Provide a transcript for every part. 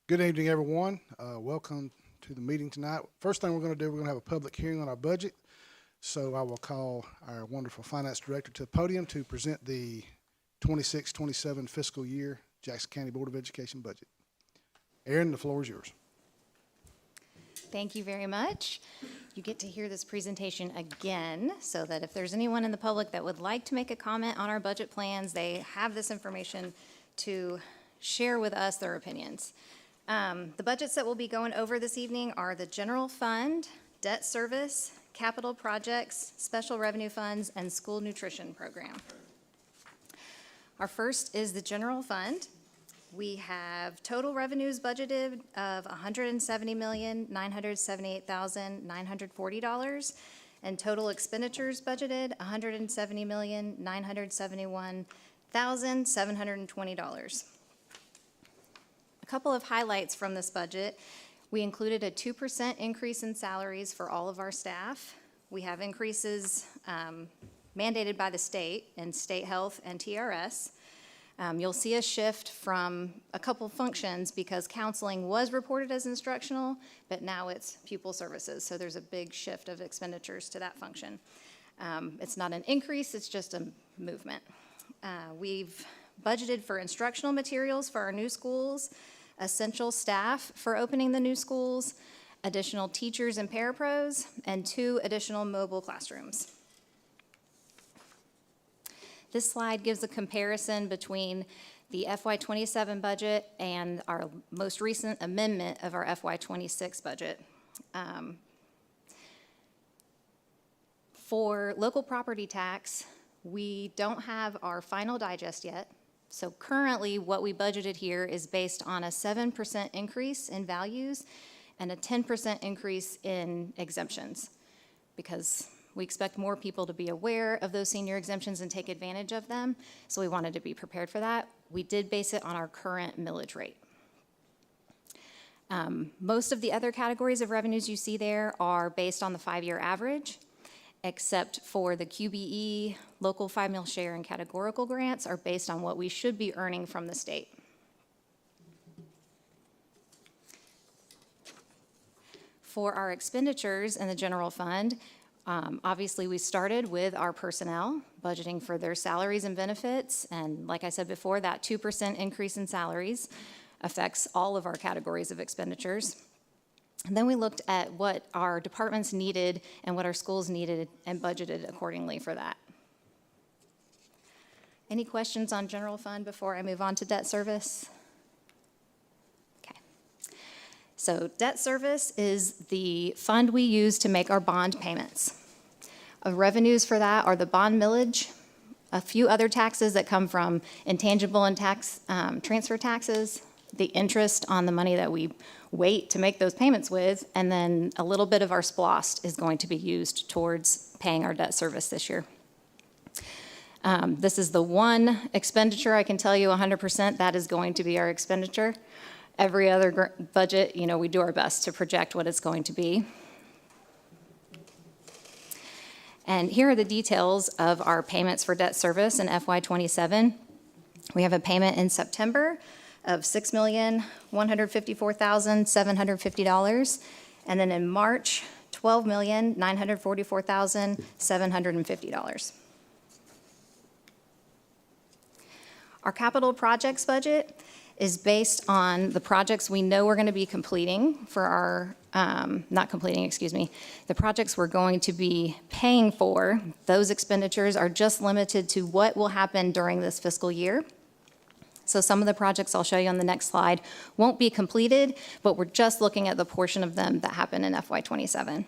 Good evening, everyone. Welcome to the meeting tonight. First thing we're going to do, we're going to have a public hearing on our budget. So I will call our wonderful finance director to the podium to present the 26-27 fiscal year Jackson County Board of Education budget. Erin, the floor is yours. Thank you very much. You get to hear this presentation again, so that if there's anyone in the public that would like to make a comment on our budget plans, they have this information to share with us their opinions. The budgets that we'll be going over this evening are the general fund, debt service, capital projects, special revenue funds, and school nutrition program. Our first is the general fund. We have total revenues budgeted of $170,978,940, and total expenditures budgeted $170,971,720. A couple of highlights from this budget. We included a 2% increase in salaries for all of our staff. We have increases mandated by the state in state health and TRS. You'll see a shift from a couple functions because counseling was reported as instructional, but now it's pupil services. So there's a big shift of expenditures to that function. It's not an increase, it's just a movement. We've budgeted for instructional materials for our new schools, essential staff for opening the new schools, additional teachers and parapros, and 2 additional mobile classrooms. This slide gives a comparison between the FY27 budget and our most recent amendment of our FY26 budget. For local property tax, we don't have our final digest yet. So currently, what we budgeted here is based on a 7% increase in values and a 10% increase in exemptions, because we expect more people to be aware of those senior exemptions and take advantage of them, so we wanted to be prepared for that. We did base it on our current millage rate. Most of the other categories of revenues you see there are based on the 5-year average, except for the QBE, local 5-meal share, and categorical grants are based on what we should be earning from the state. For our expenditures in the general fund, obviously we started with our personnel, budgeting for their salaries and benefits, and like I said before, that 2% increase in salaries affects all of our categories of expenditures. And then we looked at what our departments needed and what our schools needed and budgeted accordingly for that. Any questions on general fund before I move on to debt service? Okay. So debt service is the fund we use to make our bond payments. Revenues for that are the bond millage, a few other taxes that come from intangible and tax transfer taxes, the interest on the money that we wait to make those payments with, and then a little bit of our SPLOST is going to be used towards paying our debt service this year. This is the one expenditure I can tell you 100% that is going to be our expenditure. Every other budget, we do our best to project what it's going to be. And here are the details of our payments for debt service in FY27. We have a payment in September of $6,154,750, and then in March, $12,944,750. Our capital projects budget is based on the projects we know we're going to be completing for our, the projects we're going to be paying for. Those expenditures are just limited to what will happen during this fiscal year. So some of the projects I'll show you on the next slide won't be completed, but we're just looking at the portion of them that happen in FY27.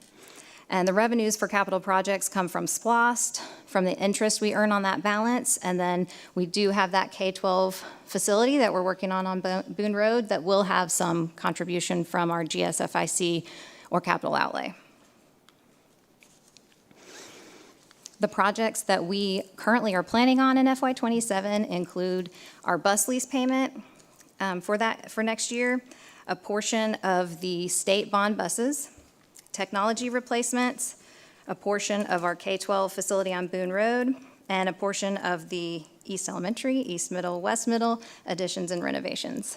And the revenues for capital projects come from SPLOST, from the interest we earn on that balance, and then we do have that K-12 facility that we're working on Boone Road that will have some contribution from our GSFIC or capital outlay. The projects that we currently are planning on in FY27 include our bus lease payment for next year, a portion of the state bond buses, technology replacements, a portion of our K-12 facility on Boone Road, and a portion of the East Elementary, East Middle, West Middle additions and renovations.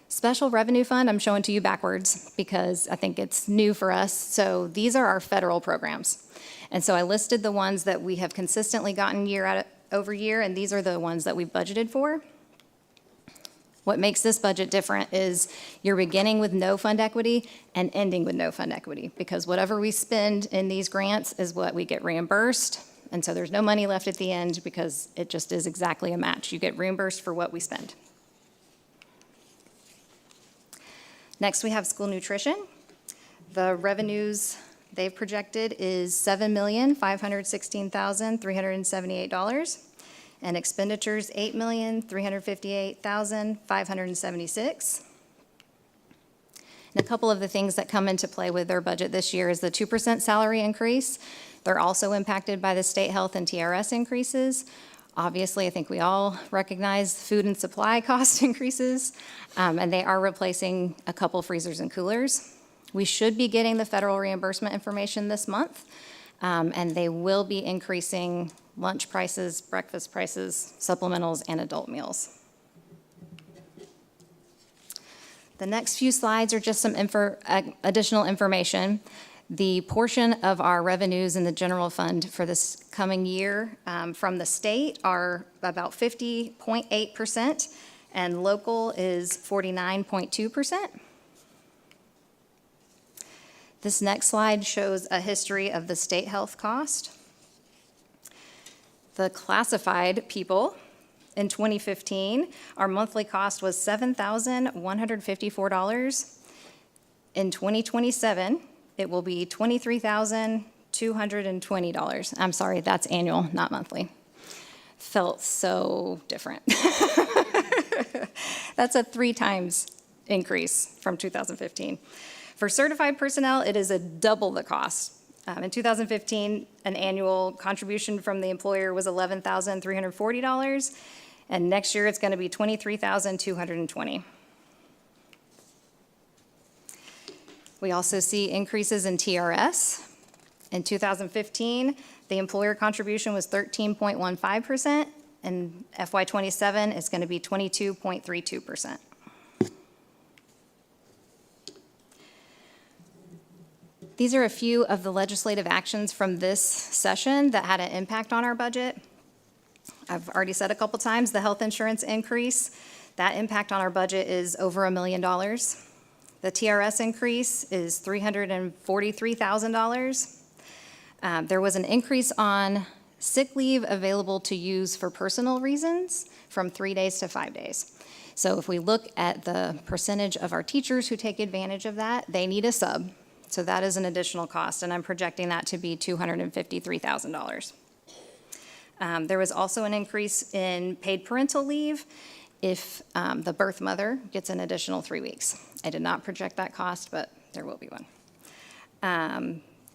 Special Revenue Fund, I'm showing to you backwards because I think it's new for us. So these are our federal programs. And so I listed the ones that we have consistently gotten over year, and these are the ones that we've budgeted for. What makes this budget different is you're beginning with no fund equity and ending with no fund equity, because whatever we spend in these grants is what we get reimbursed. And so there's no money left at the end because it just is exactly a match. You get reimbursed for what we spend. Next, we have school nutrition. The revenues they've projected is $7,516,378, and expenditures $8,358,576. And a couple of the things that come into play with their budget this year is the 2% salary increase. They're also impacted by the state health and TRS increases. Obviously, I think we all recognize food and supply cost increases, and they are replacing a couple freezers and coolers. We should be getting the federal reimbursement information this month, and they will be increasing lunch prices, breakfast prices, supplementals, and adult meals. The next few slides are just some additional information. The portion of our revenues in the general fund for this coming year from the state are about 50.8%, and local is 49.2%. This next slide shows a history of the state health cost. The classified people in 2015, our monthly cost was $7,154. In 2027, it will be $23,220. I'm sorry, that's annual, not monthly. Felt so different. That's a 3 times increase from 2015. For certified personnel, it is a double the cost. In 2015, an annual contribution from the employer was $11,340, and next year it's going to be $23,220. We also see increases in TRS. In 2015, the employer contribution was 13.15%, and FY27 is going to be 22.32%. These are a few of the legislative actions from this session that had an impact on our budget. I've already said a couple times, the health insurance increase, that impact on our budget is over $1 million. The TRS increase is $343,000. There was an increase on sick leave available to use for personal reasons from 3 days to 5 days. So if we look at the percentage of our teachers who take advantage of that, they need a sub. So that is an additional cost, and I'm projecting that to be $253,000. There was also an increase in paid parental leave if the birth mother gets an additional 3 weeks. I did not project that cost, but there will be one.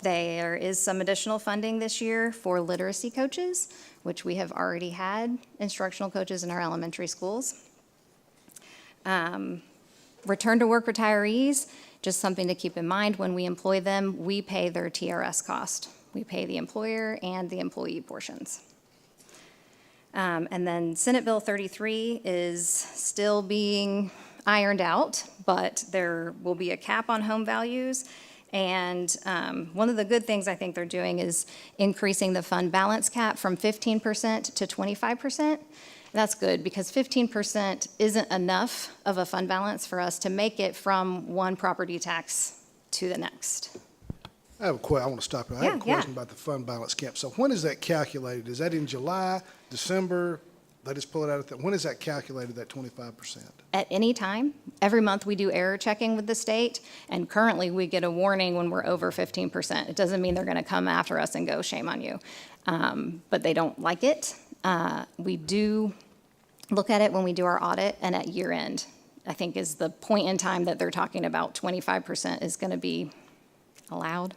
There is some additional funding this year for literacy coaches, which we have already had instructional coaches in our elementary schools. Return to work retirees, just something to keep in mind, when we employ them, we pay their TRS cost. We pay the employer and the employee portions. And then Senate Bill 33 is still being ironed out, but there will be a cap on home values. And one of the good things I think they're doing is increasing the fund balance cap from 15% to 25%. That's good, because 15% isn't enough of a fund balance for us to make it from one property tax to the next. I have a question. I want to stop you. I have a question about the fund balance cap. So when is that calculated? Is that in July, December? They just pull it out at that. When is that calculated, that 25%? At any time. Every month we do error checking with the state, and currently we get a warning when we're over 15%. It doesn't mean they're going to come after us and go, shame on you. But they don't like it. We do look at it when we do our audit and at year end, I think, is the point in time that they're talking about 25% is going to be allowed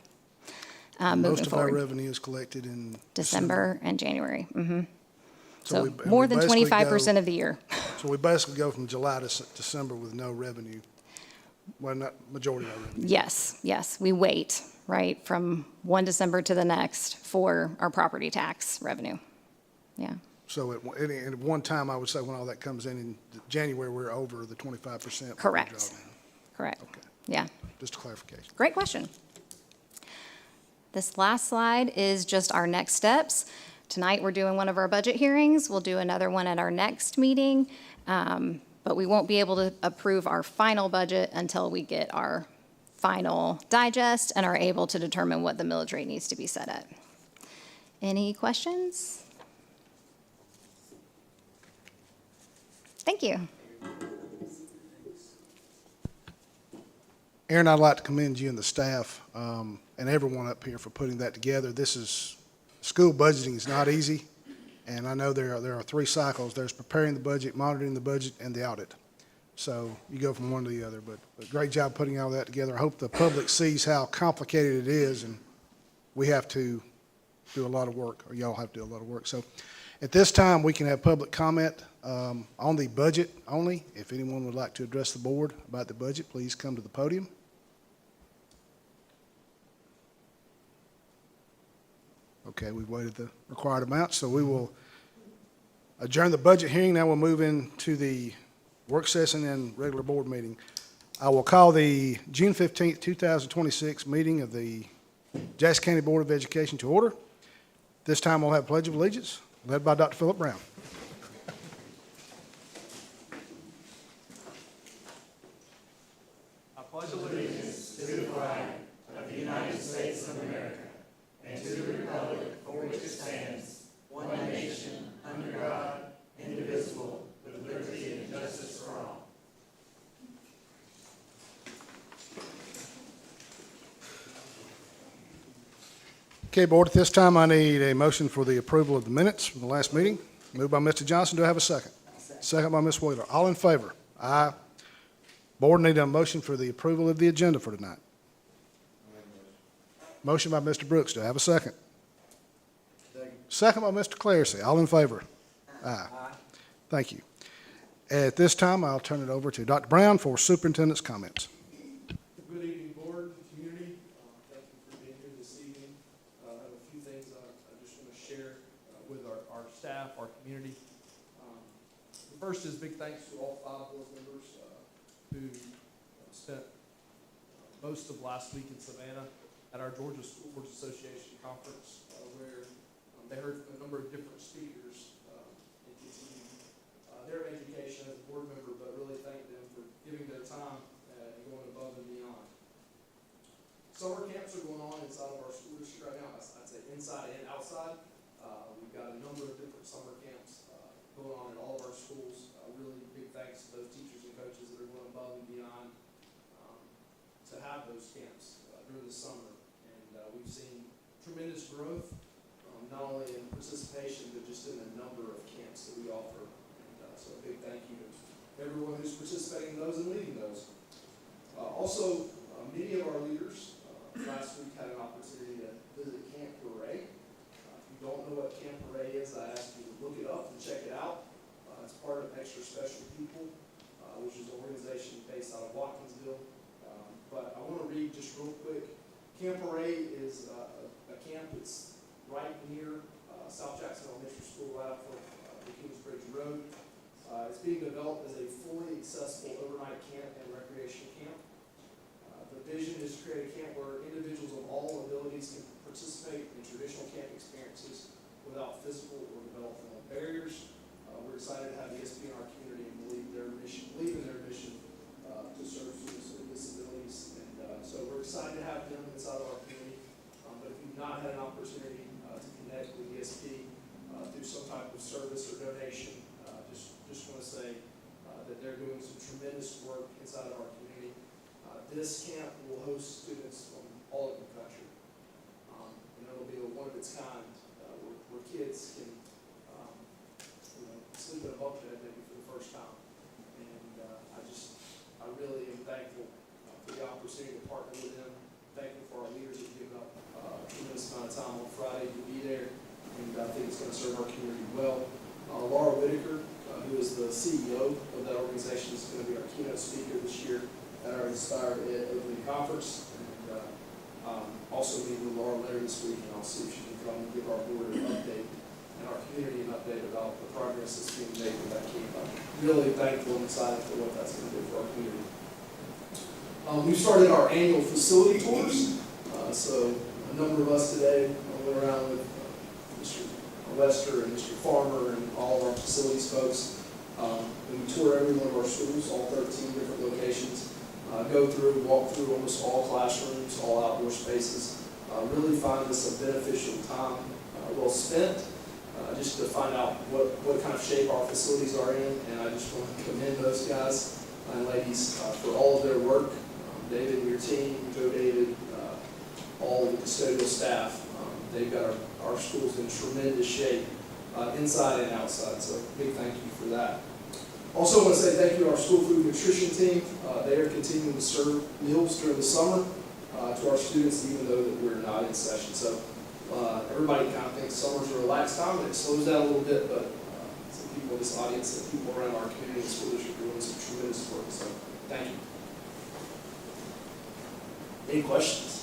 moving Most of our forward. revenue is collected in December and January. So we more than basically 25% of the year. So we basically go from July to December with no revenue. Well, not majority of our revenue. Yes, yes. We wait, right, from one December to the next for our property tax revenue. Yeah. So at one time, I would say when all that comes in January, we're over the 25%. Correct. Correct. Okay. Yeah. Just a clarification. Great question. This last slide is just our next steps. Tonight, we're doing one of our budget hearings. We'll do another one at our next meeting. But we won't be able to approve our final budget until we get our final digest and are able to determine what the millage rate needs to be set at. Any questions? Thank you. Aaron, I'd like to commend you and the staff and everyone up here for putting that together. School budgeting is not easy, and I know there are 3 cycles. There's preparing the budget, monitoring the budget, and the audit. So you go from one to the other, but great job putting all that together. I hope the public sees how complicated it is, and we have to do a lot of work, or y'all have to do a lot of work. So at this time, we can have public comment on the budget only. If anyone would like to address the board about the budget, please come to the podium. Okay, we've waited the required amount, so we will adjourn the budget hearing. Now we'll move into the work session and regular board meeting. I will call the June 15th, 2026 meeting of the Jackson County Board of Education to order. This time we'll have Pledge of Allegiance, led by Dr. Philip Brown. I pledge allegiance to the flag of the United States of America and to the republic for which it stands, one nation, under God, indivisible, with liberty and justice for all. Okay, board, at this time I need a motion for the approval of the minutes from the last meeting. Moved by Mr. Johnson. Do I have a second? Second by Ms. Wheeler. All in favor? Aye. Board need a motion for the approval of the agenda for tonight. Motion by Mr. Brooks. Do I have a second? Second by Mr. Clarsey. All in favor? Aye. Thank you. At this time, I'll turn it over to Dr. Brown for superintendent's comments. Good evening, board, community. Thank you for being here this evening. I have a few things I just want to share with our staff, our community. The first is big thanks to all 5 board members who spent most of last week in Savannah at our Georgia School Boards Association conference, where they heard from a number of different speakers and continued their education as a board member, but really thank them for giving their time and going above and beyond. Summer camps are going on inside of our school district right now. I'd say inside and outside. We've got a number of different summer camps going on in all of our schools. Really big thanks to those teachers and coaches that are going above and beyond to have those camps during the summer. And we've seen tremendous growth, not only in participation, but just in the number of camps that we offer. And so a big thank you to everyone who's participating in those and leading those. Also, many of our leaders last week had an opportunity to visit Camp Beret. If you don't know what Camp Beret is, I ask you to look it up and check it out. It's part of Extra Special People, which is an organization based out of Watkinsville. But I want to read just real quick. Camp Beret is a camp that's right near South Jackson Elementary School, right off of the Kingsbridge Road. It's being developed as a fully accessible overnight camp and recreation camp. The vision is to create a camp where individuals of all abilities can participate in traditional camp experiences without physical or developmental barriers. We're excited to have the ESP in our community and believe in their mission to serve students with disabilities. And so we're excited to have them inside of our community. But if you've not had an opportunity to connect with ESP through some type of service or donation, just want to say that they're doing some tremendous work inside of our community. This camp will host students from all over the country. And it'll be one of its kind where kids can sleep in a bunk bed maybe for the first time. And I really am thankful for the opportunity to partner with them. Thankful for our leaders who've given up a tremendous amount of time on Friday to be there. And I think it's going to serve our community well. Laura Whitaker, who is the CEO of that organization, is going to be our keynote speaker this year at our Inspire Ed Opening Conference. And also meeting with Laura later this week, and I'll see if she can come and give our board an update and our community an update about really thankful and excited for what that's going to do for our community. We've started our annual facility tours. So a number of us today went around with Mr. Wester and Mr. Farmer and all of our facilities folks. And we tour every one of our schools, all 13 different locations. Walk through almost all classrooms, all outdoor spaces. Really find this a beneficial time, well spent, just to find out what kind of shape our facilities are in. And I just want to commend those guys and ladies for all of their work. David and your team, Joe David, all the custodial staff. They've got our schools in tremendous shape, inside and outside. So big thank you for that. Also want to say thank you to our school food nutrition team. They are continuing to serve meals during the summer to our students, even though that we're not in session. So everybody kind of thinks summer's a relaxed time, and it slows down a little bit, but some people in this audience and people around our community and school district are doing some tremendous work. So thank you. Any questions?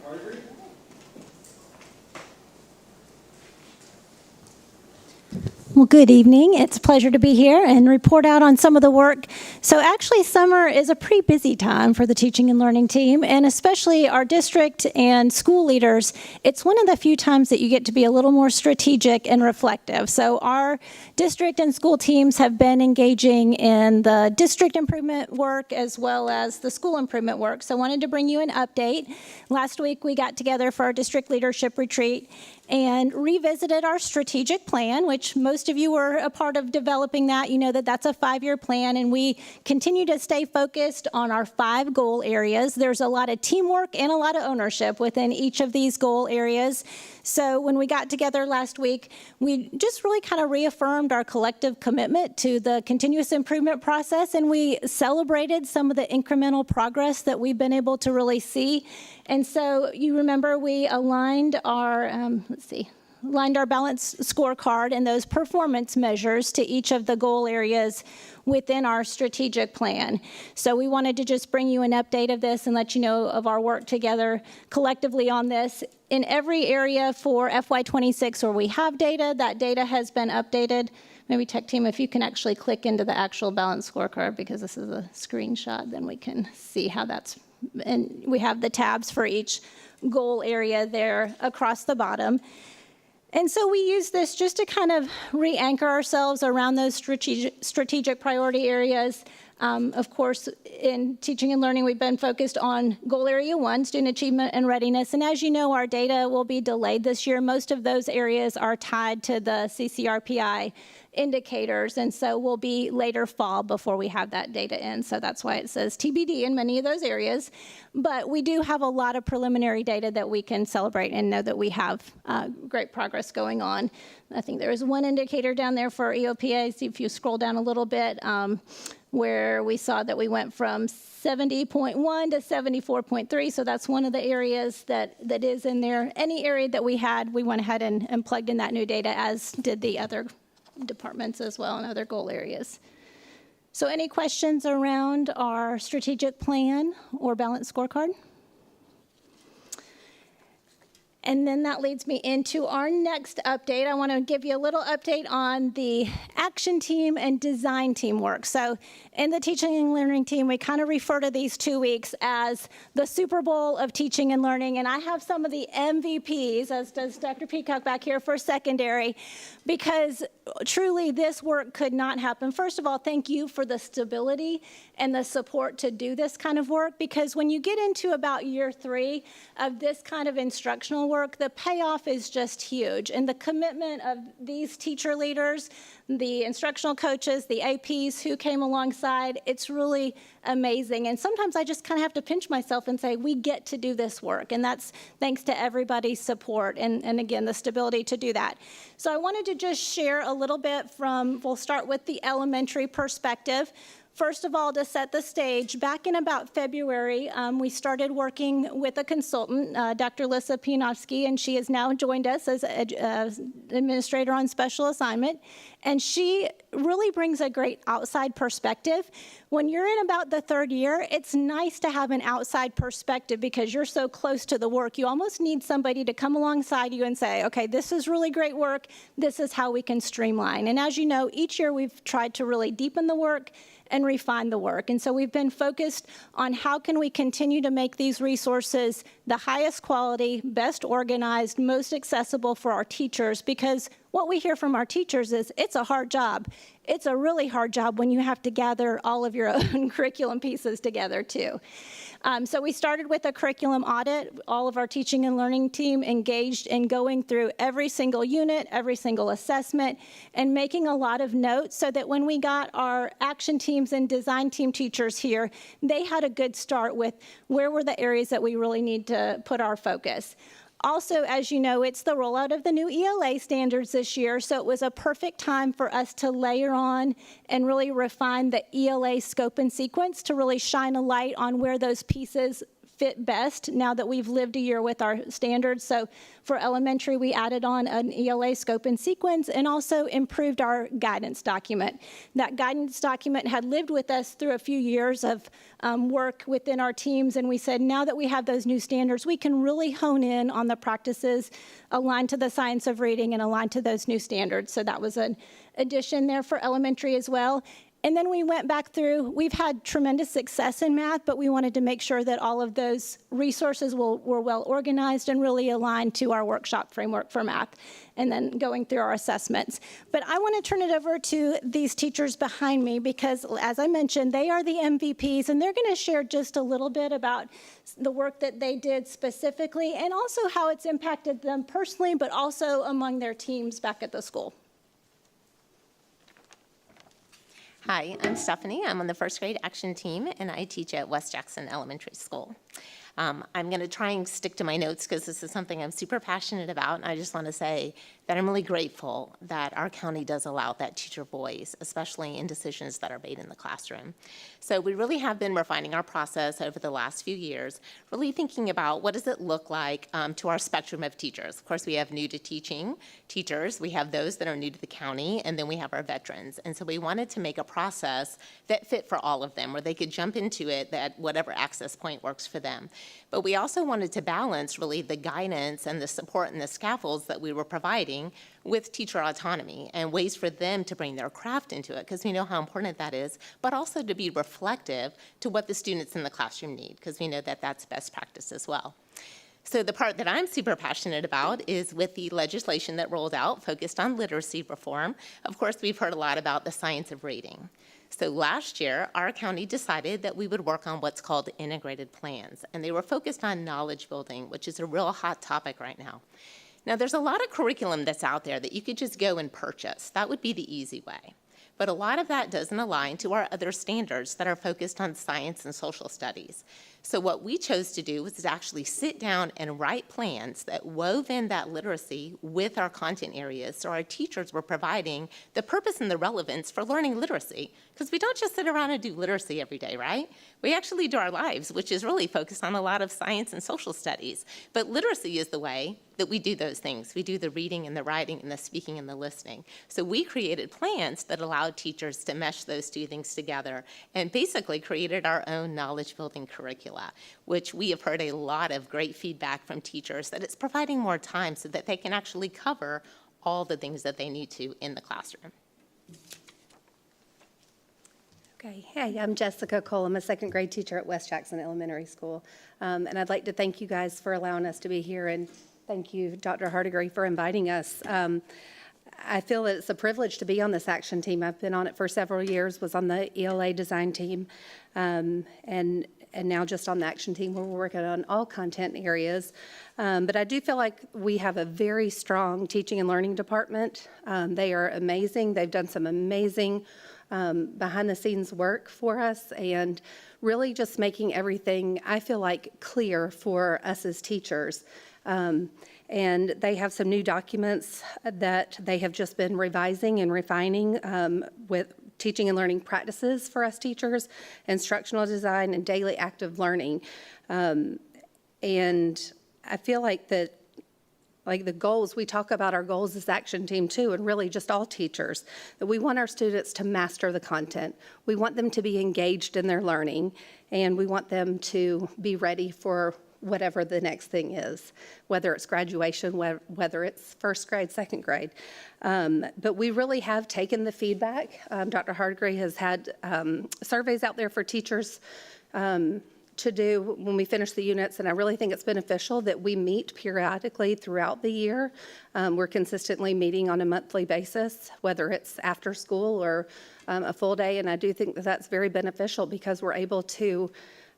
Marjorie? Well, good evening. It's a pleasure to be here and report out on some of the work. So actually, summer is a pretty busy time for the teaching and learning team, and especially our district and school leaders. It's one of the few times that you get to be a little more strategic and reflective. So our district and school teams have been engaging in the district improvement work as well as the school improvement work. So I wanted to bring you an update. Last week, we got together for our district leadership retreat and revisited our strategic plan, which most of you were a part of developing that. You know that that's a 5-year plan, and we continue to stay focused on our 5 goal areas. There's a lot of teamwork and a lot of ownership within each of these goal areas. So when we got together last week, we just really kind of reaffirmed our collective commitment to the continuous improvement process, and we celebrated some of the incremental progress that we've been able to really see. And so you remember we aligned our, aligned our balanced scorecard and those performance measures to each of the goal areas within our strategic plan. So we wanted to just bring you an update of this and let you know of our work together collectively on this. In every area for FY26 where we have data, that data has been updated. Maybe tech team, if you can actually click into the actual balanced scorecard, because this is a screenshot, then we can see how that's, and we have the tabs for each goal area there across the bottom. And so we use this just to kind of re-anchor ourselves around those strategic priority areas. Of course, in teaching and learning, we've been focused on goal area 1, student achievement and readiness. And as you know, our data will be delayed this year. Most of those areas are tied to the CCRPI indicators, and so we'll be later fall before we have that data in. So that's why it says TBD in many of those areas. But we do have a lot of preliminary data that we can celebrate and know that we have great progress going on. I think there is one indicator down there for EOPA. See if you scroll down a little bit, where we saw that we went from 70.1 to 74.3. So that's one of the areas that is in there. Any area that we had, we went ahead and plugged in that new data, as did the other departments as well and other goal areas. So any questions around our strategic plan or balanced scorecard? And then that leads me into our next update. I want to give you a little update on the action team and design team work. So in the teaching and learning team, we kind of refer to these 2 weeks as the Super Bowl of teaching and learning. And I have some of the MVPs, as does Dr. Peacock back here for secondary, because truly this work could not happen. First of all, thank you for the stability and the support to do this kind of work, because when you get into about year 3 of this kind of instructional work, the payoff is just huge. And the commitment of these teacher leaders, the instructional coaches, the APs who came alongside, it's really amazing. And sometimes I just kind of have to pinch myself and say, we get to do this work. And that's thanks to everybody's support and again, the stability to do that. So I wanted to just share a little bit from, we'll start with the elementary perspective. First of all, to set the stage, back in about February, we started working with a consultant, Dr. Lissa Pianowski, and she has now joined us as administrator on special assignment. And she really brings a great outside perspective. When you're in about the third year, it's nice to have an outside perspective because you're so close to the work. You almost need somebody to come alongside you and say, okay, this is really great work. This is how we can streamline. And as you know, each year we've tried to really deepen the work and refine the work. And so we've been focused on how can we continue to make these resources the highest quality, best organized, most accessible for our teachers, because what we hear from our teachers is it's a hard job. It's a really hard job when you have to gather all of your own curriculum pieces together too. So we started with a curriculum audit. All of our teaching and learning team engaged in going through every single unit, every single assessment, and making a lot of notes so that when we got our action teams and design team teachers here, they had a good start with where were the areas that we really need to put our focus. Also, as you know, it's the rollout of the new ELA standards this year, so it was a perfect time for us to layer on and really refine the ELA scope and sequence to really shine a light on where those pieces fit best now that we've lived a year with our standards. So for elementary, we added on an ELA scope and sequence and also improved our guidance document. That guidance document had lived with us through a few years of work within our teams, and we said now that we have those new standards, we can really hone in on the practices aligned to the science of reading and aligned to those new standards. So that was an addition there for elementary as well. And then we went back through, we've had tremendous success in math, but we wanted to make sure that all of those resources were well organized and really aligned to our workshop framework for math, and then going through our assessments. But I want to turn it over to these teachers behind me because, as I mentioned, they are the MVPs, and they're going to share just a little bit about the work that they did specifically and also how it's impacted them personally, but also among their teams back at the school. Hi, I'm Stephanie. I'm on the first grade action team, and I teach at West Jackson Elementary School. I'm going to try and stick to my notes because this is something I'm super passionate about, and I just want to say that I'm really grateful that our county does allow that teacher voice, especially in decisions that are made in the classroom. So we really have been refining our process over the last few years, really thinking about what does it look like to our spectrum of teachers. Of course, we have new to teaching teachers, we have those that are new to the county, and then we have our veterans. And so we wanted to make a process that fit for all of them, where they could jump into it at whatever access point works for them. But we also wanted to balance really the guidance and the support and the scaffolds that we were providing with teacher autonomy and ways for them to bring their craft into it, because we know how important that is, but also to be reflective to what the students in the classroom need, because we know that that's best practice as well. So the part that I'm super passionate about is with the legislation that rolled out focused on literacy reform. Of course, we've heard a lot about the science of reading. So last year, our county decided that we would work on what's called integrated plans, and they were focused on knowledge building, which is a real hot topic right now. Now, there's a lot of curriculum that's out there that you could just go and purchase. That would be the easy way. But a lot of that doesn't align to our other standards that are focused on science and social studies. So what we chose to do was to actually sit down and write plans that wove in that literacy with our content areas, so our teachers were providing the purpose and the relevance for learning literacy. Because we don't just sit around and do literacy every day, right? We actually do our lives, which is really focused on a lot of science and social studies. But literacy is the way that we do those things. We do the reading and the writing and the speaking and the listening. So we created plans that allowed teachers to mesh those two things together and basically created our own knowledge building curricula, which we have heard a lot of great feedback from teachers that it's providing more time so that they can actually cover all the things that they need to in the classroom. Okay, hey, I'm Jessica Cole. I'm a second grade teacher at West Jackson Elementary School. And I'd like to thank you guys for allowing us to be here, and thank you, Dr. Hardigree, for inviting us. I feel that it's a privilege to be on this action team. I've been on it for several years, was on the ELA design team, and now just on the action team where we're working on all content areas. But I do feel like we have a very strong teaching and learning department. They are amazing. They've done some amazing behind-the-scenes work for us, and really just making everything, I feel like, clear for us as teachers. And they have some new documents that they have just been revising and refining teaching and learning practices for us teachers, instructional design, and daily active learning. And I feel like that, like the goals, we talk about our goals as Action Team too, and really just all teachers, that we want our students to master the content. We want them to be engaged in their learning, and we want them to be ready for whatever the next thing is, whether it's graduation, whether it's first grade, second grade. But we really have taken the feedback. Dr. Hardgray has had surveys out there for teachers to do when we finish the units, and I really think it's beneficial that we meet periodically throughout the year. We're consistently meeting on a monthly basis, whether it's after school or a full day, and I do think that that's very beneficial because we're able to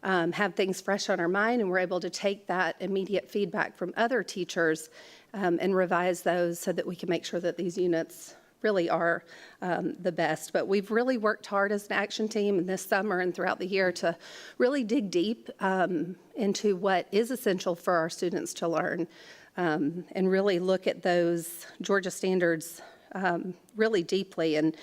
have things fresh on our mind, and we're able to take that immediate feedback from other teachers and revise those so that we can make sure that these units really are the best. But we've really worked hard as an action team this summer and throughout the year to really dig deep into what is essential for our students to learn and really look at those Georgia standards really deeply, and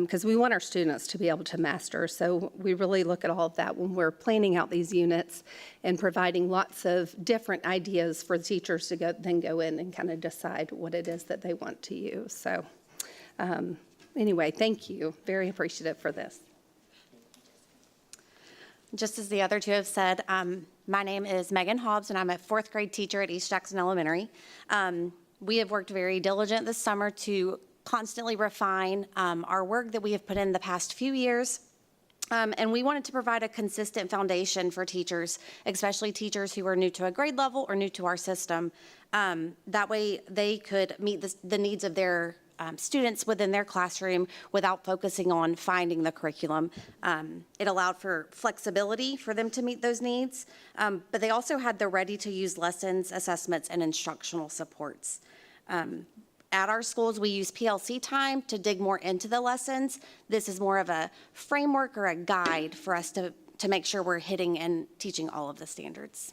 because we want our students to be able to master. So we really look at all of that when we're planning out these units and providing lots of different ideas for the teachers to then go in and kind of decide what it is that they want to use. So anyway, thank you. Very appreciative for this. Just as the other two have said, my name is Megan Hobbs, and I'm a fourth grade teacher at East Jackson Elementary. We have worked very diligent this summer to constantly refine our work that we have put in the past few years. And we wanted to provide a consistent foundation for teachers, especially teachers who are new to a grade level or new to our system. That way they could meet the needs of their students within their classroom without focusing on finding the curriculum. It allowed for flexibility for them to meet those needs, but they also had the ready-to-use lessons, assessments, and instructional supports. At our schools, we use PLC time to dig more into the lessons. This is more of a framework or a guide for us to make sure we're hitting and teaching all of the standards.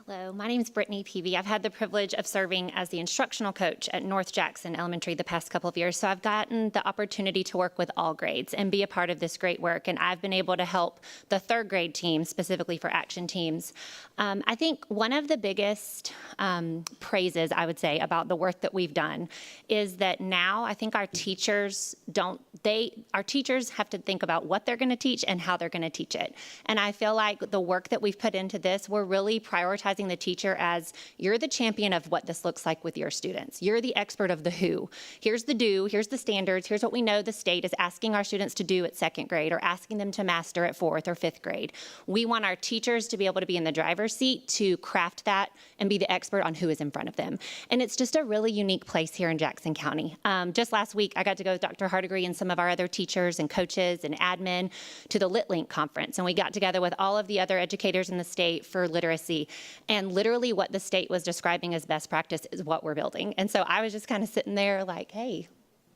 Hello, my name is Brittany Peavy. I've had the privilege of serving as the instructional coach at North Jackson Elementary the past couple of years, so I've gotten the opportunity to work with all grades and be a part of this great work, and I've been able to help the third grade team, specifically for action teams. I think one of the biggest praises, I would say, about the work that we've done is that now I think our teachers have to think about what they're going to teach and how they're going to teach it. And I feel like the work that we've put into this, we're really prioritizing the teacher as you're the champion of what this looks like with your students. You're the expert of the who. Here's the do, here's the standards, here's what we know the state is asking our students to do at second grade or asking them to master at fourth or fifth grade. We want our teachers to be able to be in the driver's seat to craft that and be the expert on who is in front of them. And it's just a really unique place here in Jackson County. Just last week, I got to go with Dr. Hardegre and some of our other teachers and coaches and admin to the LitLink conference. And we got together with all of the other educators in the state for literacy. And literally what the state was describing as best practice is what we're building. And so I was just kind of sitting there like, hey,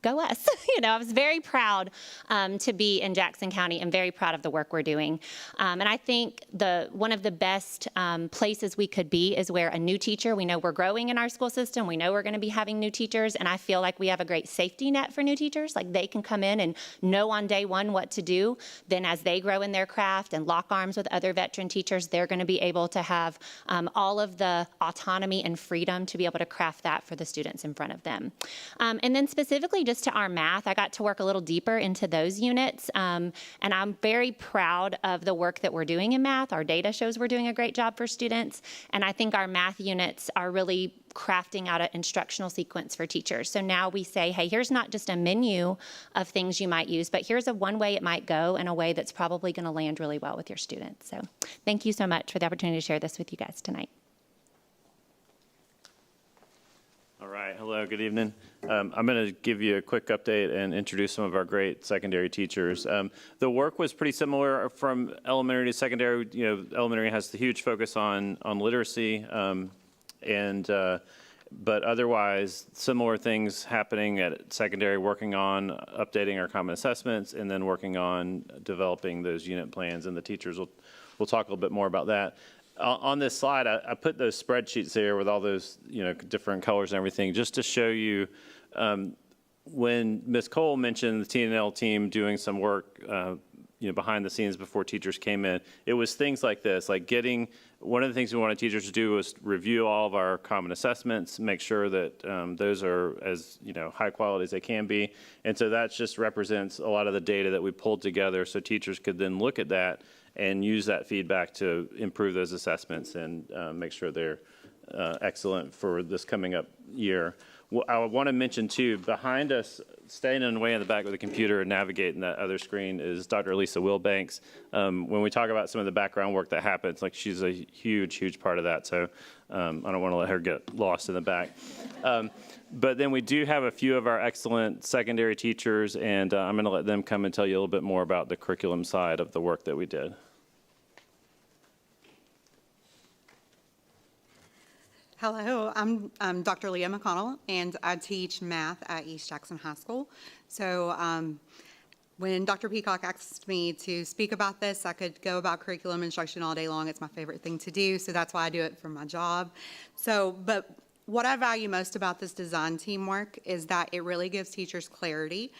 go us. I was very proud to be in Jackson County and very proud of the work we're doing. And I think one of the best places we could be is where a new teacher, we know we're growing in our school system, we know we're going to be having new teachers, and I feel like we have a great safety net for new teachers. Like they can come in and know on day one what to do. Then as they grow in their craft and lock arms with other veteran teachers, they're going to be able to have all of the autonomy and freedom to be able to craft that for the students in front of them. And then specifically just to our math, I got to work a little deeper into those units, and I'm very proud of the work that we're doing in math. Our data shows we're doing a great job for students, and I think our math units are really crafting out an instructional sequence for teachers. So now we say, hey, here's not just a menu of things you might use, but here's one way it might go in a way that's probably going to land really well with your students. So thank you so much for the opportunity to share this with you guys tonight. All right, hello, good evening. I'm going to give you a quick update and introduce some of our great secondary teachers. The work was pretty similar from elementary to secondary. Elementary has the huge focus on literacy, but otherwise similar things happening at secondary, working on updating our common assessments and then working on developing those unit plans, and the teachers will talk a little bit more about that. On this slide, I put those spreadsheets there with all those different colors and everything just to show you when Ms. Cole mentioned the T&L team doing some work, behind the scenes before teachers came in, it was things like this, like one of the things we wanted teachers to do was review all of our common assessments, make sure that those are as, high quality as they can be. And so that just represents a lot of the data that we pulled together so teachers could then look at that and use that feedback to improve those assessments and make sure they're excellent for this coming up year. I want to mention too, behind us, staying in the way in the back with the computer and navigating that other screen is Dr. Lisa Wilbanks. When we talk about some of the background work that happens, like she's a huge, huge part of that. So I don't want to let her get lost in the back. But then we do have a few of our excellent secondary teachers, and I'm going to let them come and tell you a little bit more about the curriculum side of the work that we did. Hello, I'm Dr. Leah McConnell, and I teach math at East Jackson High School. So when Dr. Peacock asked me to speak about this, I could go about curriculum instruction all day long. It's my favorite thing to do, so that's why I do it for my job. But what I value most about this design teamwork is that it really gives teachers clarity.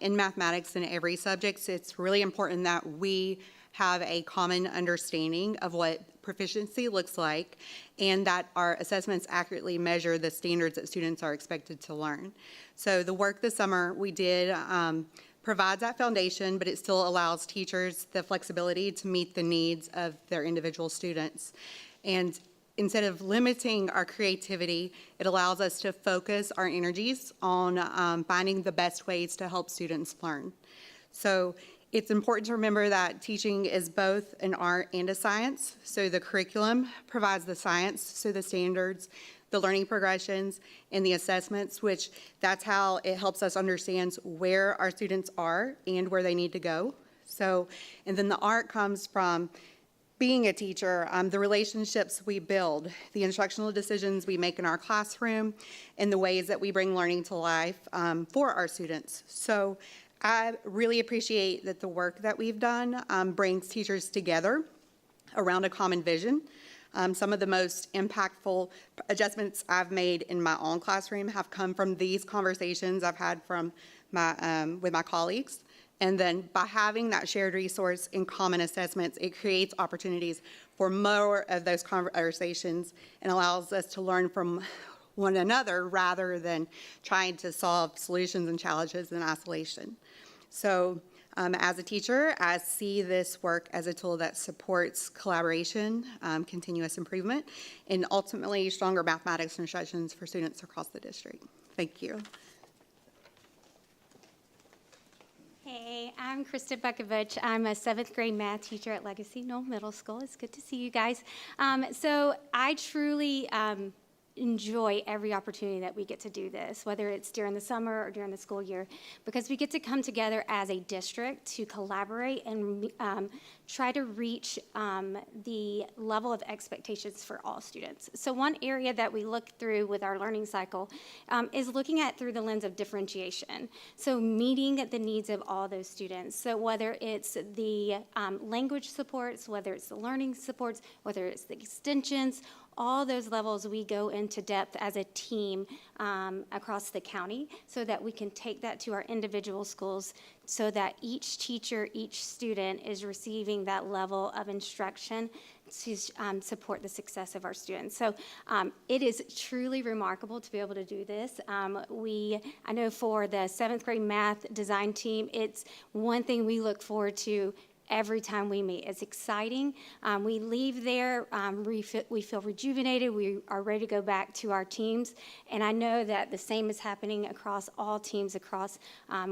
In mathematics and every subject, it's really important that we have a common understanding of what proficiency looks like and that our assessments accurately measure the standards that students are expected to learn. So the work this summer we did provides that foundation, but it still allows teachers the flexibility to meet the needs of their individual students. And instead of limiting our creativity, it allows us to focus our energies on finding the best ways to help students learn. So it's important to remember that teaching is both an art and a science. So the curriculum provides the science, so the standards, the learning progressions, and the assessments, which that's how it helps us understand where our students are and where they need to go. So, and then the art comes from being a teacher, the relationships we build, the instructional decisions we make in our classroom, and the ways that we bring learning to life for our students. So I really appreciate that the work that we've done brings teachers together around a common vision. Some of the most impactful adjustments I've made in my own classroom have come from these conversations I've had from with my colleagues. And then by having that shared resource in common assessments, it creates opportunities for more of those conversations and allows us to learn from one another rather than trying to solve solutions and challenges in isolation. So as a teacher, I see this work as a tool that supports collaboration, continuous improvement, and ultimately stronger mathematics instructions for students across the district. Thank you. Hey, I'm Krista Bukovich. I'm a 7th grade math teacher at Legacy Knoll Middle School. It's good to see you guys. So I truly enjoy every opportunity that we get to do this, whether it's during the summer or during the school year, because we get to come together as a district to collaborate and try to reach the level of expectations for all students. So one area that we look through with our learning cycle is looking at through the lens of differentiation. So meeting the needs of all those students. So whether it's the language supports, whether it's the learning supports, whether it's the extensions, all those levels we go into depth as a team across the county so that we can take that to our individual schools so that each teacher, each student is receiving that level of instruction to support the success of our students. So it is truly remarkable to be able to do this. I know for the 7th grade math design team, it's one thing we look forward to every time we meet. It's exciting. We leave there, we feel rejuvenated. We are ready to go back to our teams. And I know that the same is happening across all teams, across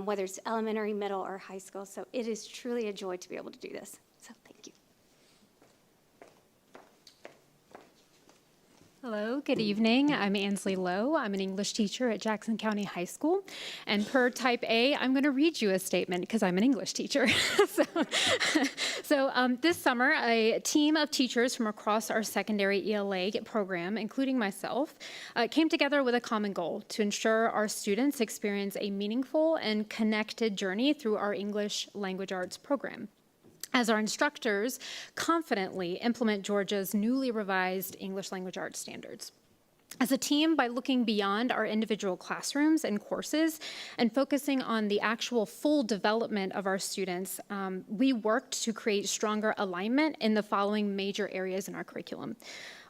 whether it's elementary, middle, or high school. So it is truly a joy to be able to do this. So thank you. Hello, good evening. I'm Ansley Lowe. I'm an English teacher at Jackson County High School. And per type A, I'm going to read you a statement because I'm an English teacher. So this summer, a team of teachers from across our secondary ELA program, including myself, came together with a common goal to ensure our students experience a meaningful and connected journey through our English language arts program, as our instructors confidently implement Georgia's newly revised English language arts standards. As a team, by looking beyond our individual classrooms and courses and focusing on the actual full development of our students, we worked to create stronger alignment in the following major areas in our curriculum.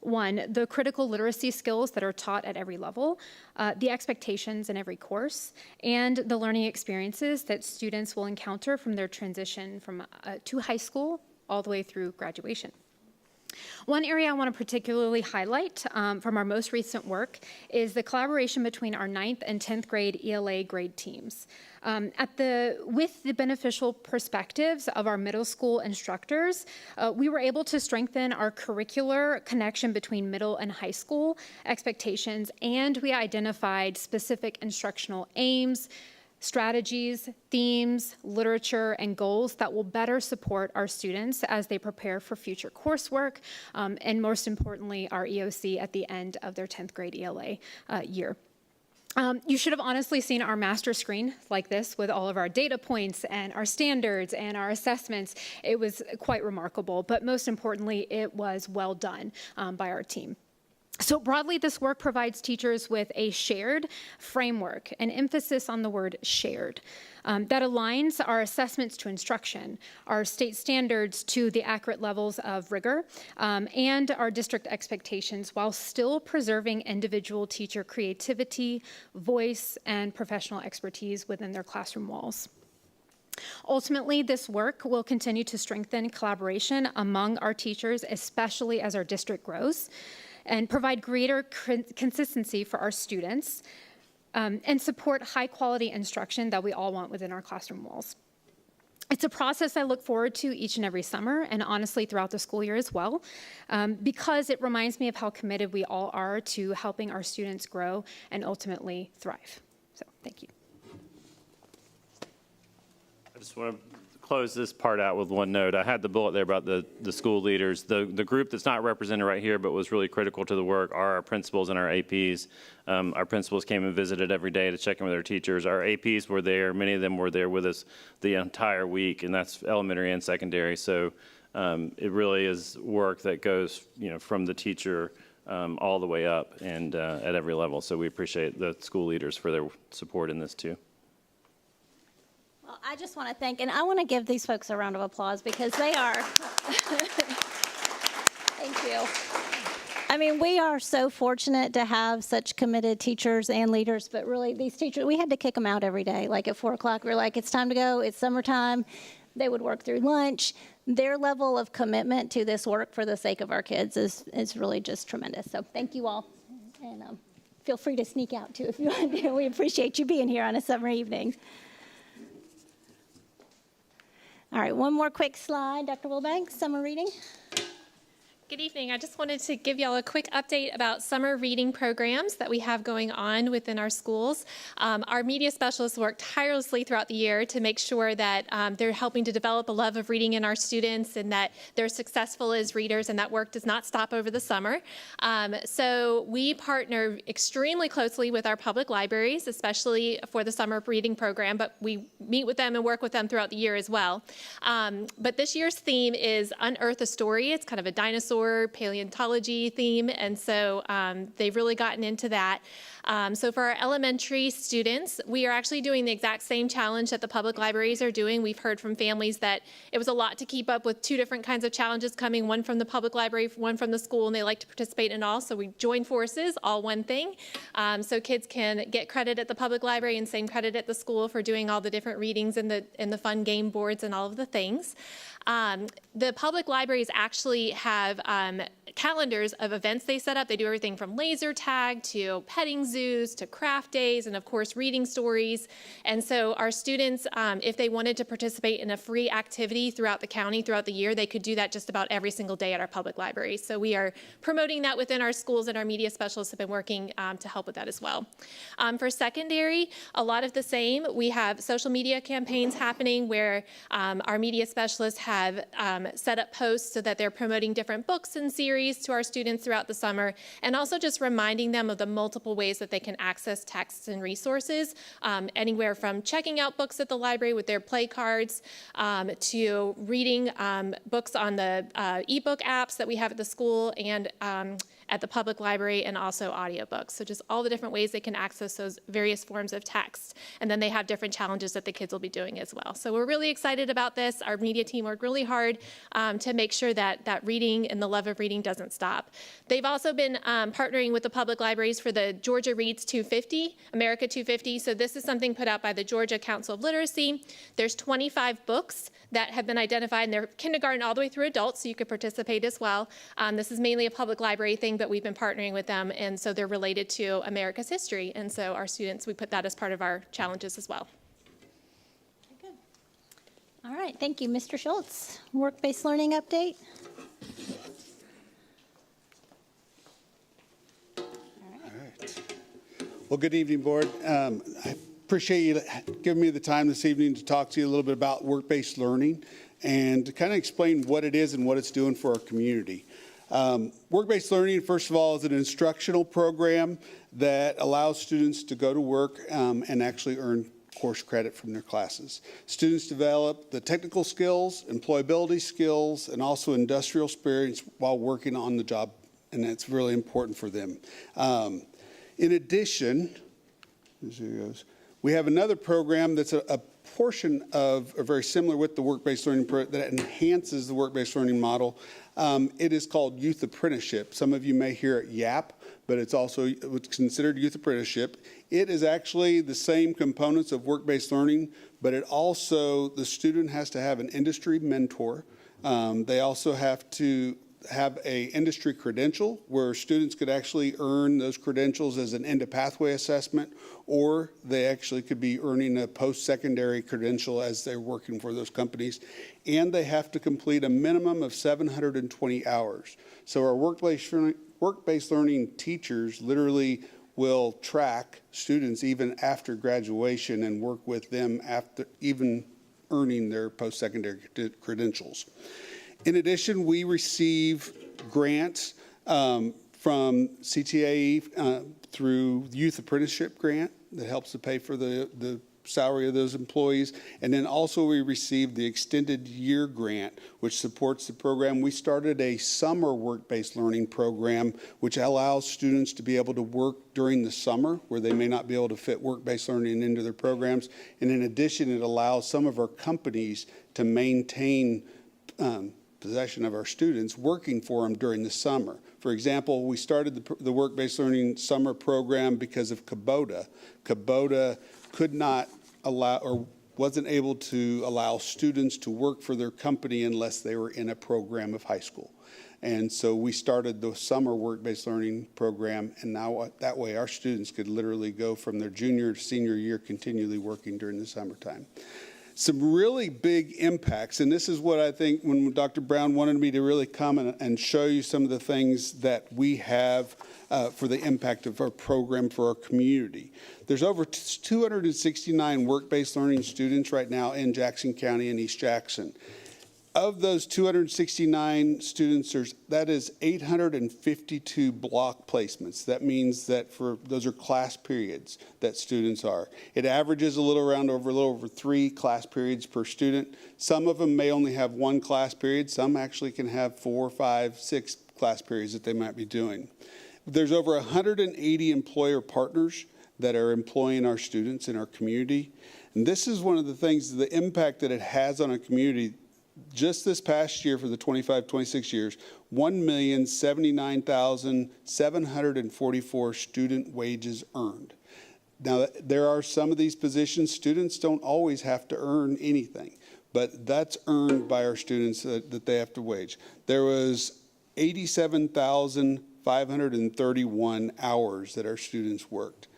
One, the critical literacy skills that are taught at every level, the expectations in every course, and the learning experiences that students will encounter from their transition from to high school all the way through graduation. One area I want to particularly highlight from our most recent work is the collaboration between our 9th and 10th grade ELA grade teams. With the beneficial perspectives of our middle school instructors, we were able to strengthen our curricular connection between middle and high school expectations, and we identified specific instructional aims, strategies, themes, literature, and goals that will better support our students as they prepare for future coursework, and most importantly, our EOC at the end of their 10th grade ELA year. You should have honestly seen our master screen like this with all of our data points and our standards and our assessments. It was quite remarkable, but most importantly, it was well done by our team. So broadly, this work provides teachers with a shared framework, an emphasis on the word shared, that aligns our assessments to instruction, our state standards to the accurate levels of rigor, and our district expectations while still preserving individual teacher creativity, voice, and professional expertise within their classroom walls. Ultimately, this work will continue to strengthen collaboration among our teachers, especially as our district grows, and provide greater consistency for our students, and support high-quality instruction that we all want within our classroom walls. It's a process I look forward to each and every summer, and honestly throughout the school year as well, because it reminds me of how committed we all are to helping our students grow and ultimately thrive. So, thank you. I just want to close this part out with one note. I had the bullet there about the school leaders. The group that's not represented right here but was really critical to the work are our principals and our APs. Our principals came and visited every day to check in with our teachers. Our APs were there. Many of them were there with us the entire week, and that's elementary and secondary. So it really is work that goes, from the teacher all the way up and at every level. So we appreciate the school leaders for their support in this too. Well, I just want to thank, and I want to give these folks a round of applause because they are, thank you. I mean, we are so fortunate to have such committed teachers and leaders, but really these teachers, we had to kick them out every day. Like at 4 o'clock, we're like, it's time to go, it's summertime. They would work through lunch. Their level of commitment to this work for the sake of our kids is really just tremendous. So thank you all. And feel free to sneak out too if you want to. We appreciate you being here on a summer evening. All right, one more quick slide. Dr. Wilbanks, summer reading. Good evening. I just wanted to give y'all a quick update about summer reading programs that we have going on within our schools. Our media specialists work tirelessly throughout the year to make sure that they're helping to develop a love of reading in our students and that they're successful as readers, and that work does not stop over the summer. So we partner extremely closely with our public libraries, especially for the summer reading program, but we meet with them and work with them throughout the year as well. But this year's theme is Unearth a Story. It's kind of a dinosaur paleontology theme, and so they've really gotten into that. So for our elementary students, we are actually doing the exact same challenge that the public libraries are doing. We've heard from families that it was a lot to keep up with 2 different kinds of challenges coming, one from the public library, one from the school, and they like to participate in all. So we join forces, all one thing. So kids can get credit at the public library and same credit at the school for doing all the different readings and the fun game boards and all of the things. The public libraries actually have calendars of events they set up. They do everything from laser tag to petting zoos to craft days and, of course, reading stories. And so our students, if they wanted to participate in a free activity throughout the county, throughout the year, they could do that just about every single day at our public libraries. So we are promoting that within our schools, and our media specialists have been working to help with that as well. For secondary, a lot of the same. We have social media campaigns happening where our media specialists have set up posts so that they're promoting different books and series libraries to our students throughout the summer, and also just reminding them of the multiple ways that they can access texts and resources, anywhere from checking out books at the library with their play cards, to reading books on the ebook apps that we have at the school and at the public library, and also audiobooks. So just all the different ways they can access those various forms of text. And then they have different challenges that the kids will be doing as well. So we're really excited about this. Our media team worked really hard to make sure that reading and the love of reading doesn't stop. They've also been partnering with the public libraries for the Georgia Reads 250, America 250. So this is something put out by the Georgia Council of Literacy. There's 25 books that have been identified, and they're kindergarten all the way through adults, so you could participate as well. This is mainly a public library thing, but we've been partnering with them, and so they're related to America's history. And so our students, we put that as part of our challenges as well. All right, thank you. Mr. Schultz, work-based learning update. Well, good evening, Board. I appreciate you giving me the time this evening to talk to you a little bit about work-based learning and to kind of explain what it is and what it's doing for our community. Work-based learning, first of all, is an instructional program that allows students to go to work and actually earn course credit from their classes. Students develop the technical skills, employability skills, and also industrial experience while working on the job, and that's really important for them. In addition, we have another program that's a portion of, or very similar with the work-based learning that enhances the work-based learning model. It is called Youth Apprenticeship. Some of you may hear it YAP, but it's also what's considered Youth Apprenticeship. It is actually the same components of work-based learning, but it also, the student has to have an industry mentor. They also have to have a industry credential where students could actually earn those credentials as an end of pathway assessment, or they actually could be earning a post-secondary credential as they're working for those companies. And they have to complete a minimum of 720 hours. So our work-based learning teachers literally will track students even after graduation and work with them after even earning their post-secondary credentials. In addition, we receive grants from CTAE through Youth Apprenticeship Grant that helps to pay for the salary of those employees. And then also we received the Extended Year Grant, which supports the program. We started a summer work-based learning program, which allows students to be able to work during the summer where they may not be able to fit work-based learning into their programs. And in addition, it allows some of our companies to maintain possession of our students working for them during the summer. For example, we started the work-based learning summer program because of Kubota. Kubota could not allow or wasn't able to allow students to work for their company unless they were in a program of high school. And so we started the summer work-based learning program, and now that way our students could literally go from their junior to senior year continually working during the summertime. Some really big impacts, and this is what I think when Dr. Brown wanted me to really come and show you some of the things that we have for the impact of our program for our community. There's over 269 work-based learning students right now in Jackson County and East Jackson. Of those 269 students, that is 852 block placements. That means that those are class periods that students are. It averages a little over 3 class periods per student. Some of them may only have 1 class period. Some actually can have 4, 5, 6 class periods that they might be doing. There's over 180 employer partners that are employing our students in our community. And this is one of the things, the impact that it has on our community. Just this past year for the 25-26 years, 1,079,744 student wages earned. Now, there are some of these positions, students don't always have to earn anything, but that's earned by our students that they have to wage. There was 87,531 hours that our students worked.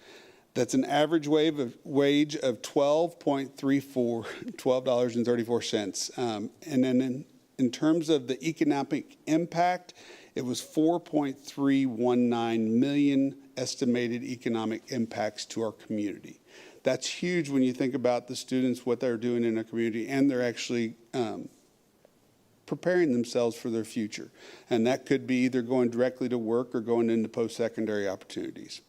That's an average wage of $12.34. And then in terms of the economic impact, it was 4.319 million estimated economic impacts to our community. That's huge when you think about the students, what they're doing in our community, and they're actually preparing themselves for their future. And that could be either going directly to work or going into post-secondary opportunities.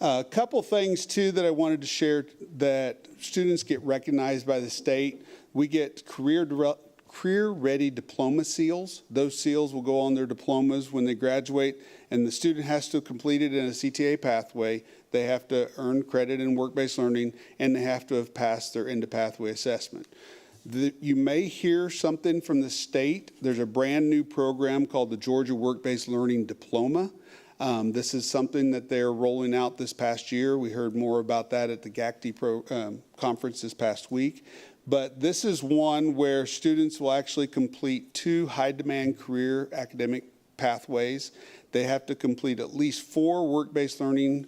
A couple things, too, that I wanted to share that students get recognized by the state. We get career-ready diploma seals. Those seals will go on their diplomas when they graduate, and the student has to complete it in a CTA pathway. They have to earn credit in work-based learning, and they have to have passed their end-of-pathway assessment. You may hear something from the state. There's a brand-new program called the Georgia Work-Based Learning Diploma. This is something that they're rolling out this past year. We heard more about that at the GACTI conference this past week. But this is one where students will actually complete 2 high-demand career academic pathways. They have to complete at least 4 work-based learning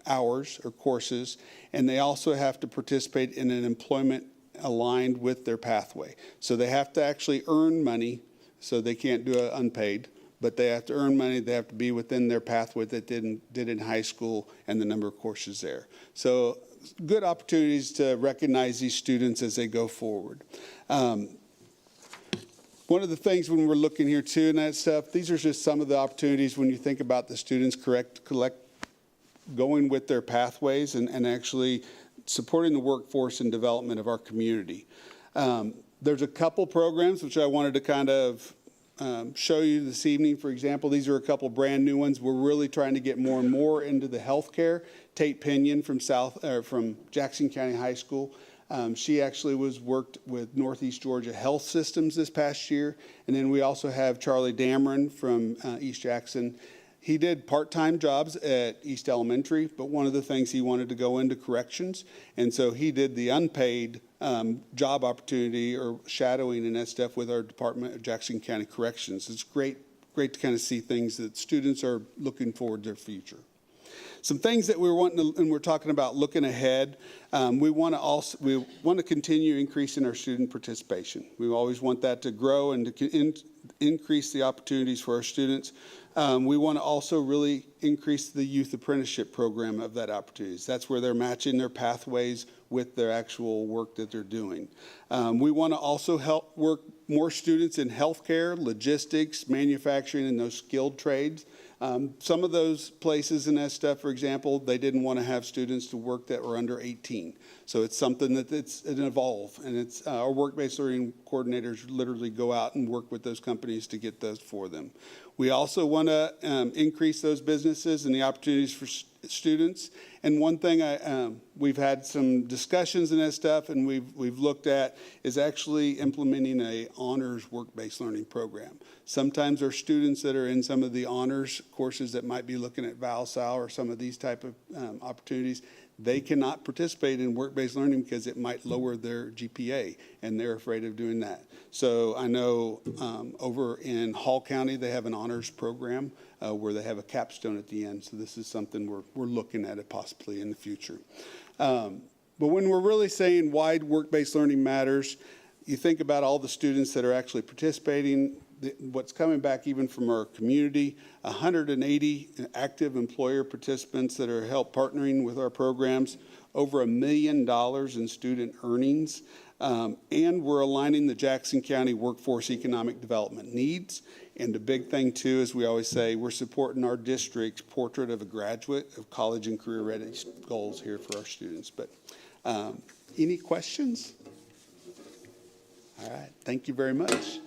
hours or courses, and they also have to participate in an employment aligned with their pathway. So they have to actually earn money, so they can't do it unpaid. But they have to earn money, they have to be within their pathway that did in high school and the number of courses there. So good opportunities to recognize these students as they go forward. One of the things when we're looking here too and that stuff, these are just some of the opportunities when you think about the students going with their pathways and actually supporting the workforce and development of our community. There's a couple programs which I wanted to kind of show you this evening. For example, these are a couple brand new ones. We're really trying to get more and more into the healthcare. Tate Pinion from Jackson County High School. She actually worked with Northeast Georgia Health Systems this past year. And then we also have Charlie Dameron from East Jackson. He did part-time jobs at East Elementary, but one of the things he wanted to go into corrections. And so he did the unpaid job opportunity or shadowing and that stuff with our Department of Jackson County Corrections. It's great to kind of see things that students are looking forward to their future. Some things that we're wanting to, and we're talking about looking ahead, we want to continue increasing our student participation. We always want that to grow and to increase the opportunities for our students. We want to also really increase the youth apprenticeship program of that opportunities. That's where they're matching their pathways with their actual work that they're doing. We want to also help work more students in healthcare, logistics, manufacturing, and those skilled trades. Some of those places and that stuff, for example, they didn't want to have students to work that were under 18. So it's something that it's an evolve, and it's our work-based learning coordinators literally go out and work with those companies to get those for them. We also want to increase those businesses and the opportunities for students. And one thing we've had some discussions and that stuff, and we've looked at is actually implementing a honors work-based learning program. Sometimes there are students that are in some of the honors courses that might be looking at ValSal or some of these type of opportunities. They cannot participate in work-based learning because it might lower their GPA, and they're afraid of doing that. So I know over in Hall County, they have an honors program where they have a capstone at the end. So this is something we're looking at it possibly in the future. But when we're really saying why work-based learning matters, you think about all the students that are actually participating, what's coming back even from our community, 180 active employer participants that are partnering with our programs, over $1 million in student earnings, and we're aligning the Jackson County workforce economic development needs. And the big thing too, as we always say, we're supporting our district's portrait of a graduate of college and career readiness goals here for our students. But any questions? All right, thank you very much.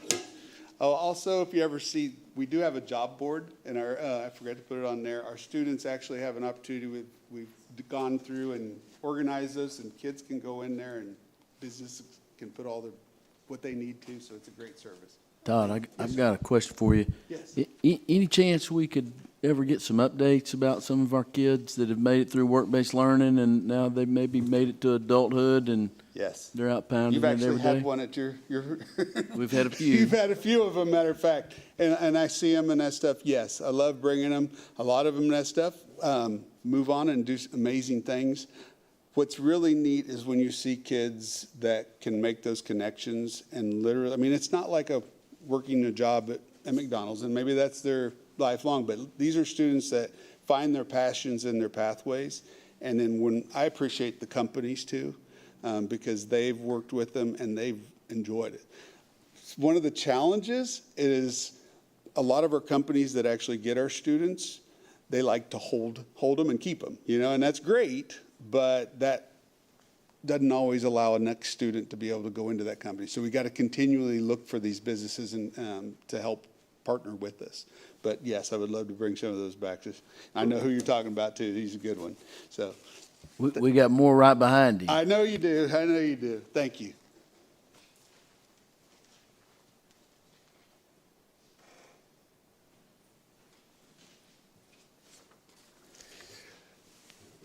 Oh, also, if you ever see, we do have a job board, and I forgot to put it on there. Our students actually have an opportunity. We've gone through and organized this, and kids can go in there, and businesses can put all what they need to. So it's a great service. Todd, I've got a question for you. Yes. Any chance we could ever get some updates about some of our kids that have made it through work-based learning and now they've maybe made it to adulthood and yes, they're out pounding You've it actually every day? had one at your We've had a few. You've had a few of them, matter of fact, and I see them and that stuff. Yes, I love bringing them. A lot of them and that stuff move on and do amazing things. What's really neat is when you see kids that can make those connections and literally, I mean, it's not like working a job at McDonald's, and maybe that's their lifelong, but these are students that find their passions and their pathways. And then I appreciate the companies too, because they've worked with them and they've enjoyed it. one of the challenges is a lot of our companies that actually get our students, they like to hold them and keep them, and that's great, but that doesn't always allow a next student to be able to go into that company. So we got to continually look for these businesses and to help partner with us. But yes, I would love to bring some of those back. I know who you're talking about too. He's a good one. So We got more right behind you. I know you do. I know you do. Thank you.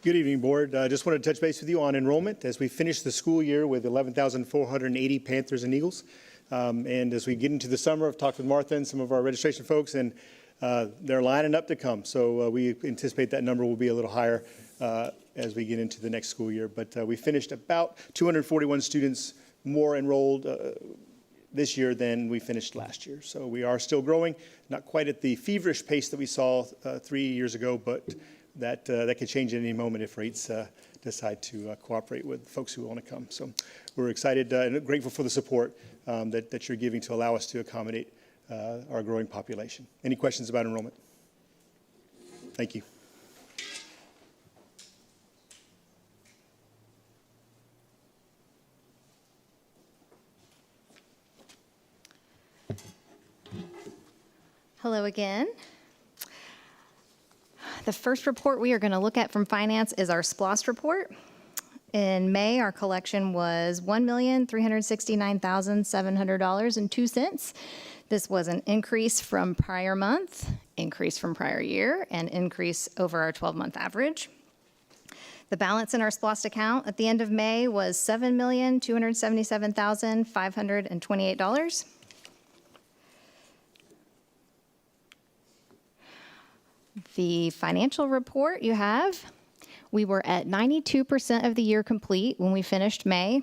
Good evening, Board. I just wanted to touch base with you on enrollment as we finish the school year with 11,480 Panthers and Eagles. And as we get into the summer, I've talked with Martha and some of our registration folks, and they're lining up to come. So we anticipate that number will be a little higher as we get into the next school year. But we finished about 241 students more enrolled this year than we finished last year. So we are still growing, not quite at the feverish pace that we saw 3 years ago, but that could change at any moment if rates decide to cooperate with folks who want to come. So we're excited and grateful for the support that you're giving to allow us to accommodate our growing population. Any questions about enrollment? Thank you. Hello again. The first report we are going to look at from finance is our SPLOST report. In May, our collection was $1,369,700.02. This was an increase from prior month, increase from prior year, and increase over our 12-month average. The balance in our SPLOST account at the end of May was $7,277,528. The financial report you have, we were at 92% of the year complete when we finished May.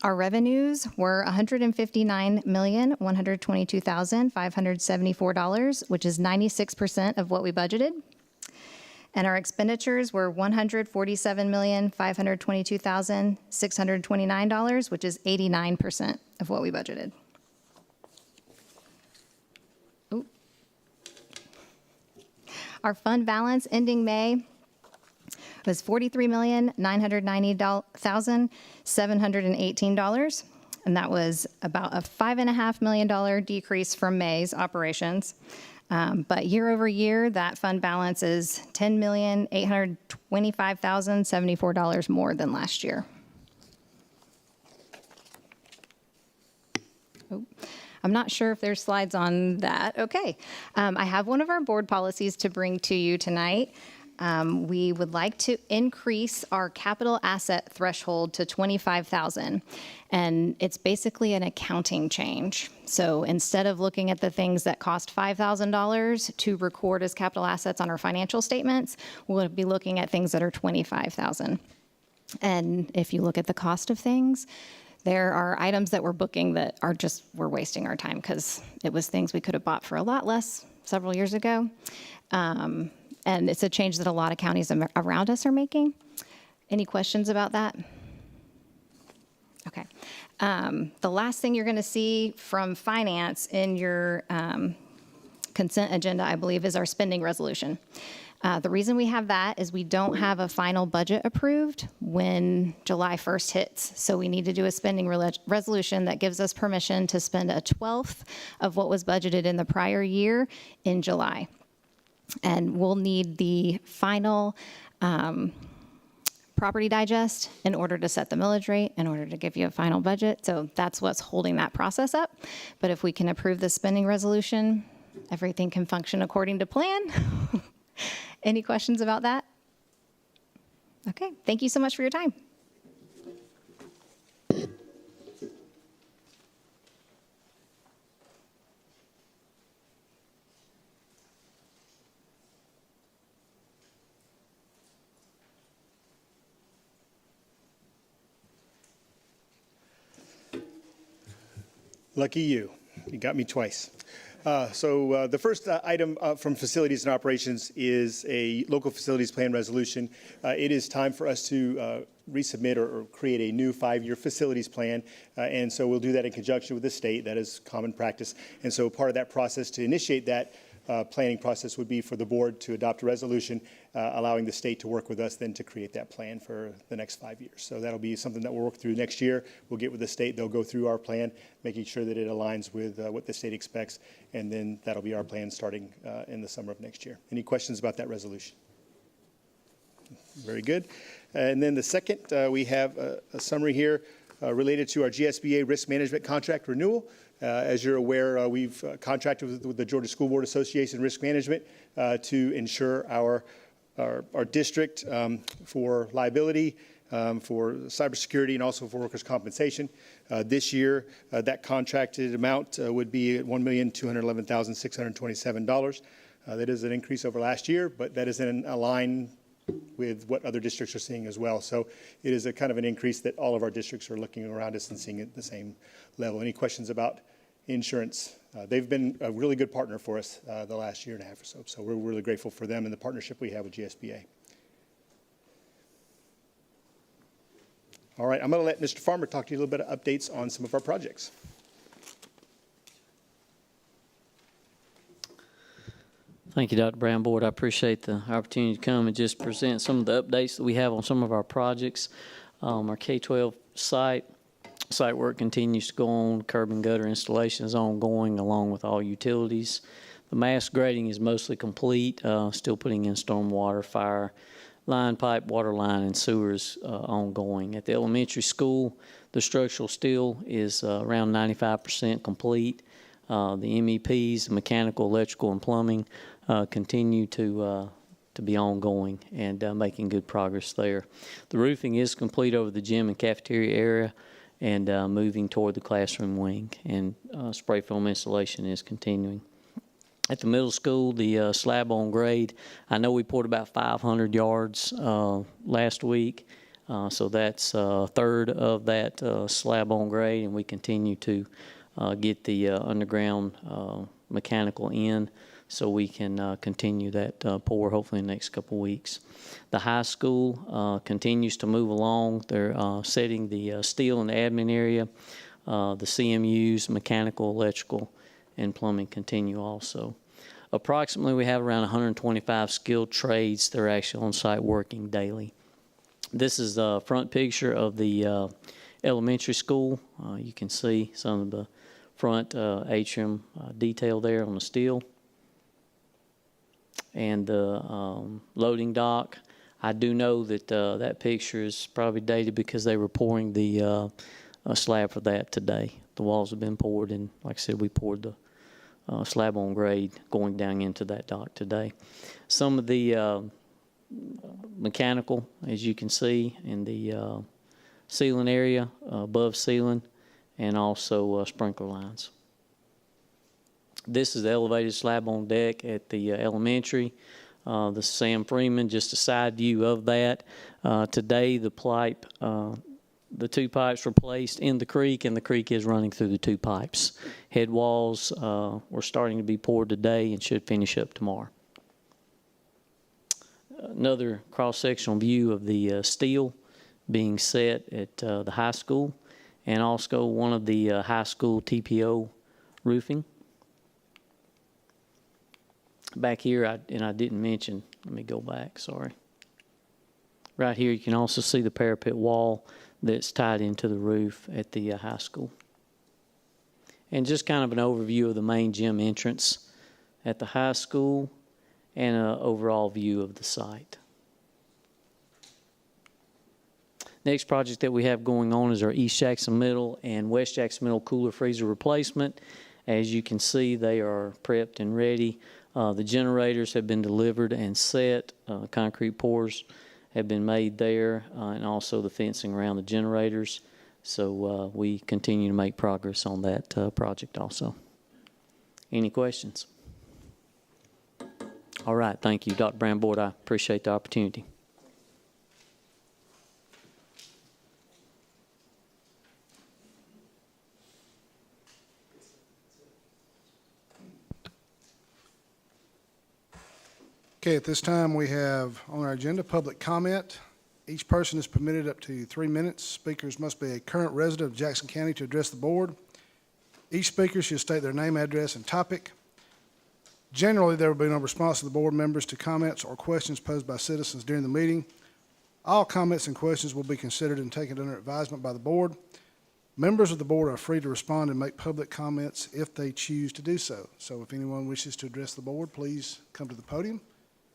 Our revenues were $159,122,574, which is 96% of what we budgeted. And our expenditures were $147,522,629, which is 89% of what we budgeted. Our fund balance ending May was $43,990,718, and that was about a $5.5 million decrease from May's operations. But year over year, that fund balance is $10,825,074 more than last year. I'm not sure if there's slides on that. Okay. I have one of our board policies to bring to you tonight. We would like to increase our capital asset threshold to $25,000. And it's basically an accounting change. So instead of looking at the things that cost $5,000 to record as capital assets on our financial statements, we'll be looking at things that are $25,000. And if you look at the cost of things, there are items that we're booking that are just, we're wasting our time because it was things we could have bought for a lot less several years ago. And it's a change that a lot of counties around us are making. Any questions about that? Okay. The last thing you're going to see from finance in your consent agenda, I believe, is our spending resolution. The reason we have that is we don't have a final budget approved when July 1st hits. So we need to do a spending resolution that gives us permission to spend 1/12 of what was budgeted in the prior year in July. And we'll need the final property digest in order to set the millage rate, in order to give you a final budget. So that's what's holding that process up. But if we can approve the spending resolution, everything can function according to plan. Any questions about that? Okay, thank you so much for your time. Lucky you. You got me twice. So the first item from facilities and operations is a local facilities plan resolution. It is time for us to resubmit or create a new 5-year facilities plan. And so we'll do that in conjunction with the state. That is common practice. And so part of that process to initiate that planning process would be for the board to adopt a resolution allowing the state to work with us then to create that plan for the next 5 years. So that'll be something that we'll work through next year. We'll get with the state. They'll go through our plan, making sure that it aligns with what the state expects. And then that'll be our plan starting in the summer of next year. Any questions about that resolution? Very good. And then the second, we have a summary here related to our GSBA risk management contract renewal. As you're aware, we've contracted with the Georgia School Board Association Risk Management to ensure our district for liability, for cybersecurity, and also for workers' compensation. This year, that contracted amount would be at $1,211,627. That is an increase over last year, but that is in line with what other districts are seeing as well. So it is a kind of an increase that all of our districts are looking around us and seeing at the same level. Any questions about insurance? They've been a really good partner for us the last year and a half or so. So we're really grateful for them and the partnership we have with GSBA. All right, I'm going to let Mr. Farmer talk to you a little bit of updates on some of our projects. Thank you, Dr. Brown Board. I appreciate the opportunity to come and just present some of the updates that we have on some of our projects. Our K-12 site work continues to go on. Curb and gutter installation is ongoing along with all utilities. The mass grading is mostly complete, still putting in stormwater, fire, line pipe, water line, and sewers ongoing. At the elementary school, the structural steel is around 95% complete. The MEPs, mechanical, electrical, and plumbing continue to be ongoing and making good progress there. The roofing is complete over the gym and cafeteria area and moving toward the classroom wing, and spray foam installation is continuing. At the middle school, the slab on grade, I know we poured about 500 yards last week, so that's a third of that slab on grade, and we continue to get the underground mechanical in so we can continue that pour hopefully in the next couple weeks. The high school continues to move along. They're setting the steel in the admin area. The CMUs, mechanical, electrical, and plumbing continue also. Approximately, we have around 125 skilled trades that are actually on site working daily. This is the front picture of the elementary school. You can see some of the front atrium detail there on the steel. And the loading dock, I do know that that picture is probably dated because they were pouring the slab for that today. The walls have been poured, and like I said, we poured the slab on grade going down into that dock today. Some of the mechanical, as you can see, in the ceiling area, above ceiling, and also sprinkler lines. This is the elevated slab on deck at the elementary. The Sam Freeman, just a side view of that. Today, the pipe, the two pipes were placed in the creek, and the creek is running through the two pipes. Head walls were starting to be poured today and should finish up tomorrow. Another cross-sectional view of the steel being set at the high school, and also one of the high school TPO roofing. Back here, I didn't mention, let me go back, sorry. Right here, you can also see the parapet wall that's tied into the roof at the high school. And just kind of an overview of the main gym entrance at the high school and an overall view of the site. Next project that we have going on is our East Jackson Middle and West Jackson Middle cooler freezer replacement. As you can see, they are prepped and ready. The generators have been delivered and set. Concrete pours have been made there, and also the fencing around the generators. So we continue to make progress on that project also. Any questions? All right, thank you, Dr. Brown Board. I appreciate the opportunity. Okay, at this time, we have on our agenda public comment. Each person is permitted up to 3 minutes. Speakers must be a current resident of Jackson County to address the board. Each speaker should state their name, address, and topic. Generally, there will be no response to the board members to comments or questions posed by citizens during the meeting. All comments and questions will be considered and taken under advisement by the board. Members of the board are free to respond and make public comments if they choose to do so. So if anyone wishes to address the board, please come to the podium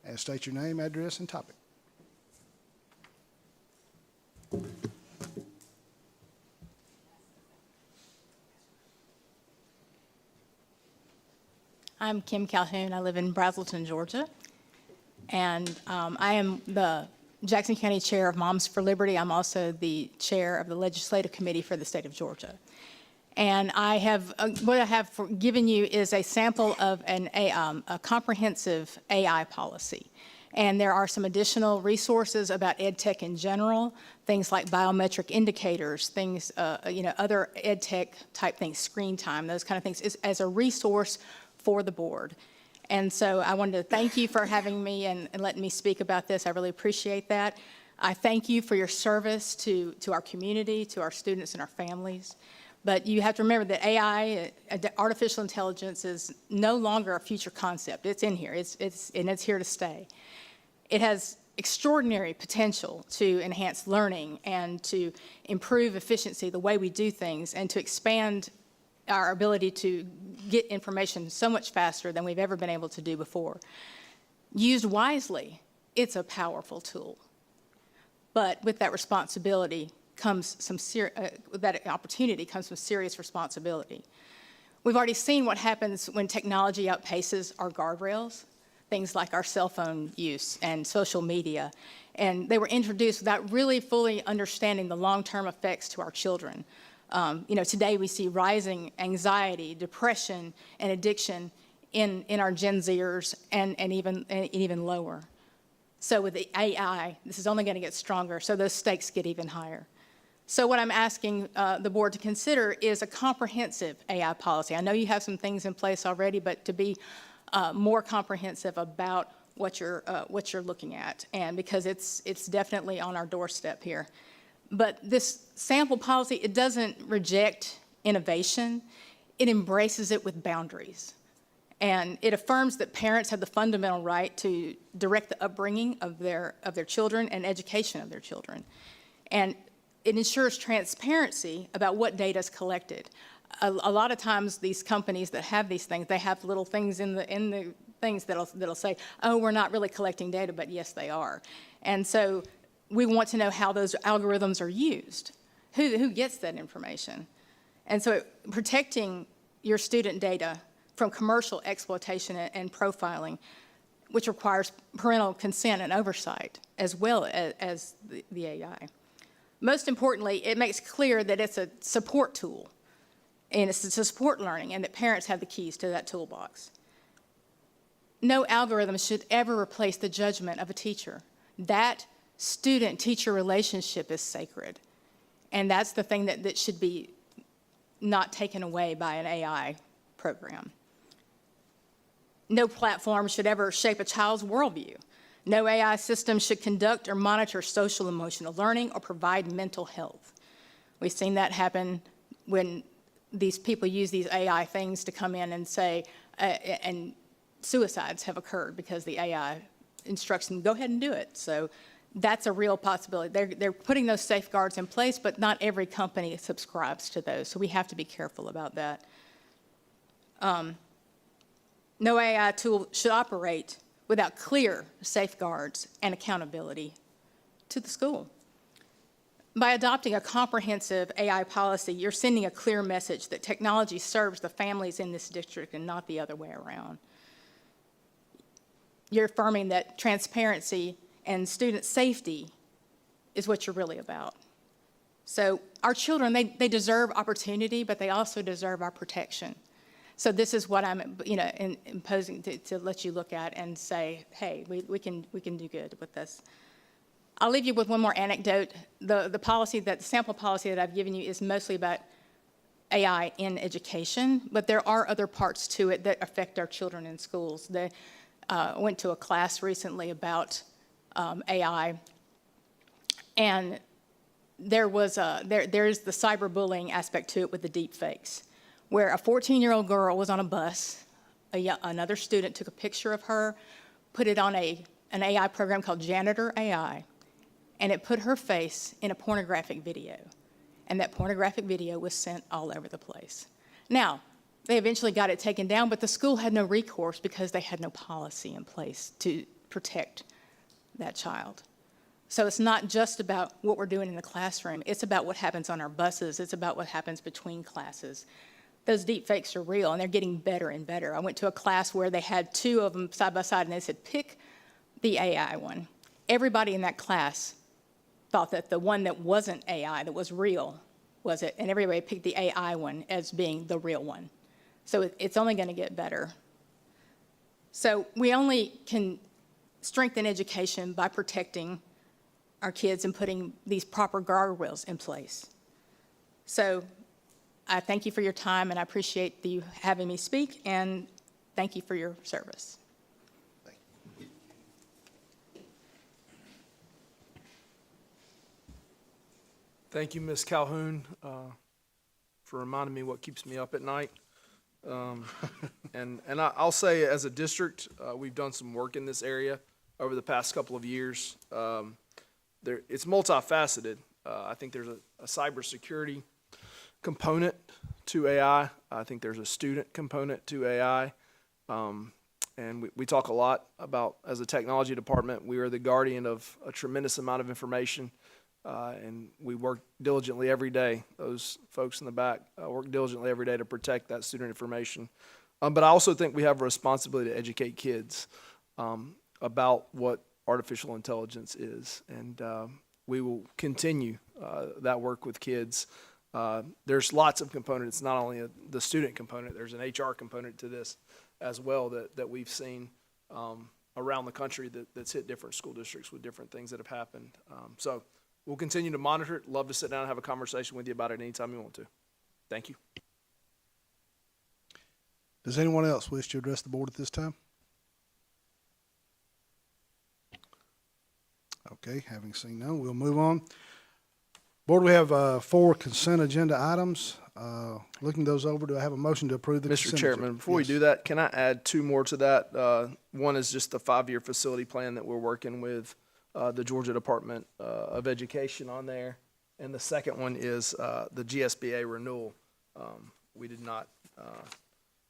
and state your name, address, and topic. I'm Kim Calhoun. I live in Braselton, Georgia. And I am the Jackson County Chair of Moms for Liberty. I'm also the chair of the Legislative Committee for the state of Georgia. And I have, what I have given you is a sample of a comprehensive AI policy. And there are some additional resources about ed tech in general, things like biometric indicators, things, other ed tech type things, screen time, those kind of things, as a resource for the board. And so I wanted to thank you for having me and letting me speak about this. I really appreciate that. I thank you for your service to our community, to our students and our families. But you have to remember that AI, artificial intelligence, is no longer a future concept. It's in here, and it's here to stay. It has extraordinary potential to enhance learning and to improve efficiency, the way we do things, and to expand our ability to get information so much faster than we've ever been able to do before. Used wisely, it's a powerful tool. But with that responsibility comes that opportunity comes some serious responsibility. We've already seen what happens when technology outpaces our guardrails, things like our cell phone use and social media. And they were introduced without really fully understanding the long-term effects to our children. Today we see rising anxiety, depression, and addiction in our Gen Zers and even lower. So with the AI, this is only going to get stronger, so those stakes get even higher. So what I'm asking the board to consider is a comprehensive AI policy. I know you have some things in place already, but to be more comprehensive about what you're looking at, and because it's definitely on our doorstep here. But this sample policy, it doesn't reject innovation. It embraces it with boundaries. And it affirms that parents have the fundamental right to direct the upbringing of their children and education of their children. And it ensures transparency about what data is collected. A lot of times these companies that have these things, they have little things in the things that'll say, oh, we're not really collecting data, but yes, they are. And so we want to know how those algorithms are used. Who gets that information? And so protecting your student data from commercial exploitation and profiling, which requires parental consent and oversight, as well as the AI. Most importantly, it makes clear that it's a support tool, and it's to support learning, and that parents have the keys to that toolbox. No algorithm should ever replace the judgment of a teacher. That student-teacher relationship is sacred, and that's the thing that should be not taken away by an AI program. No platform should ever shape a child's worldview. No AI system should conduct or monitor social emotional learning or provide mental health. We've seen that happen when these people use these AI things to come in and say, and suicides have occurred because the AI instructs them, go ahead and do it. So that's a real possibility. They're putting those safeguards in place, but not every company subscribes to those, so we have to be careful about that. No AI tool should operate without clear safeguards and accountability to the school. By adopting a comprehensive AI policy, you're sending a clear message that technology serves the families in this district and not the other way around. You're affirming that transparency and student safety is what you're really about. So our children, they deserve opportunity, but they also deserve our protection. So this is what I'm, imposing to let you look at and say, hey, we can do good with this. I'll leave you with one more anecdote. The sample policy that I've given you is mostly about AI in education, but there are other parts to it that affect our children in schools. I went to a class recently about AI And there's the cyberbullying aspect to it with the deep fakes, where a 14-year-old girl was on a bus, another student took a picture of her, put it on an AI program called Janitor AI, and it put her face in a pornographic video. And that pornographic video was sent all over the place. Now, they eventually got it taken down, but the school had no recourse because they had no policy in place to protect that child. So it's not just about what we're doing in the classroom. It's about what happens on our buses. It's about what happens between classes. Those deep fakes are real, and they're getting better and better. I went to a class where they had two of them side by side, and they said, pick the AI one. Everybody in that class thought that the one that wasn't AI, that was real, was it, and everybody picked the AI one as being the real one. So it's only going to get better. So we only can strengthen education by protecting our kids and putting these proper guardrails in place. So I thank you for your time, and I appreciate you having me speak, and thank you for your service. Thank you, Ms. Calhoun, for reminding me what keeps me up at night. And I'll say, as a district, we've done some work in this area over the past couple of years. It's multifaceted. I think there's a cybersecurity component to AI. I think there's a student component to AI. And we talk a lot about, as a technology department, we are the guardian of a tremendous amount of information. And we work diligently every day. Those folks in the back work diligently every day to protect that student information. But I also think we have a responsibility to educate kids about what artificial intelligence is. And we will continue that work with kids. There's lots of components, not only the student component, there's an HR component to this as well that we've seen around the country that's hit different school districts with different things that have happened. So we'll continue to monitor it. Love to sit down and have a conversation with you about it anytime you want to. Thank you. Does anyone else wish to address the board at this time? Okay, having seen none, we'll move on. Board, we have 4 consent agenda items. Looking those over, do I have a motion to approve the consent Mr. Chairman, agenda? before we Yes. do that, can I add 2 more to that? One is just the 5-year facility plan that we're working with the Georgia Department of Education on there. And the second one is the GSBA renewal. We did not,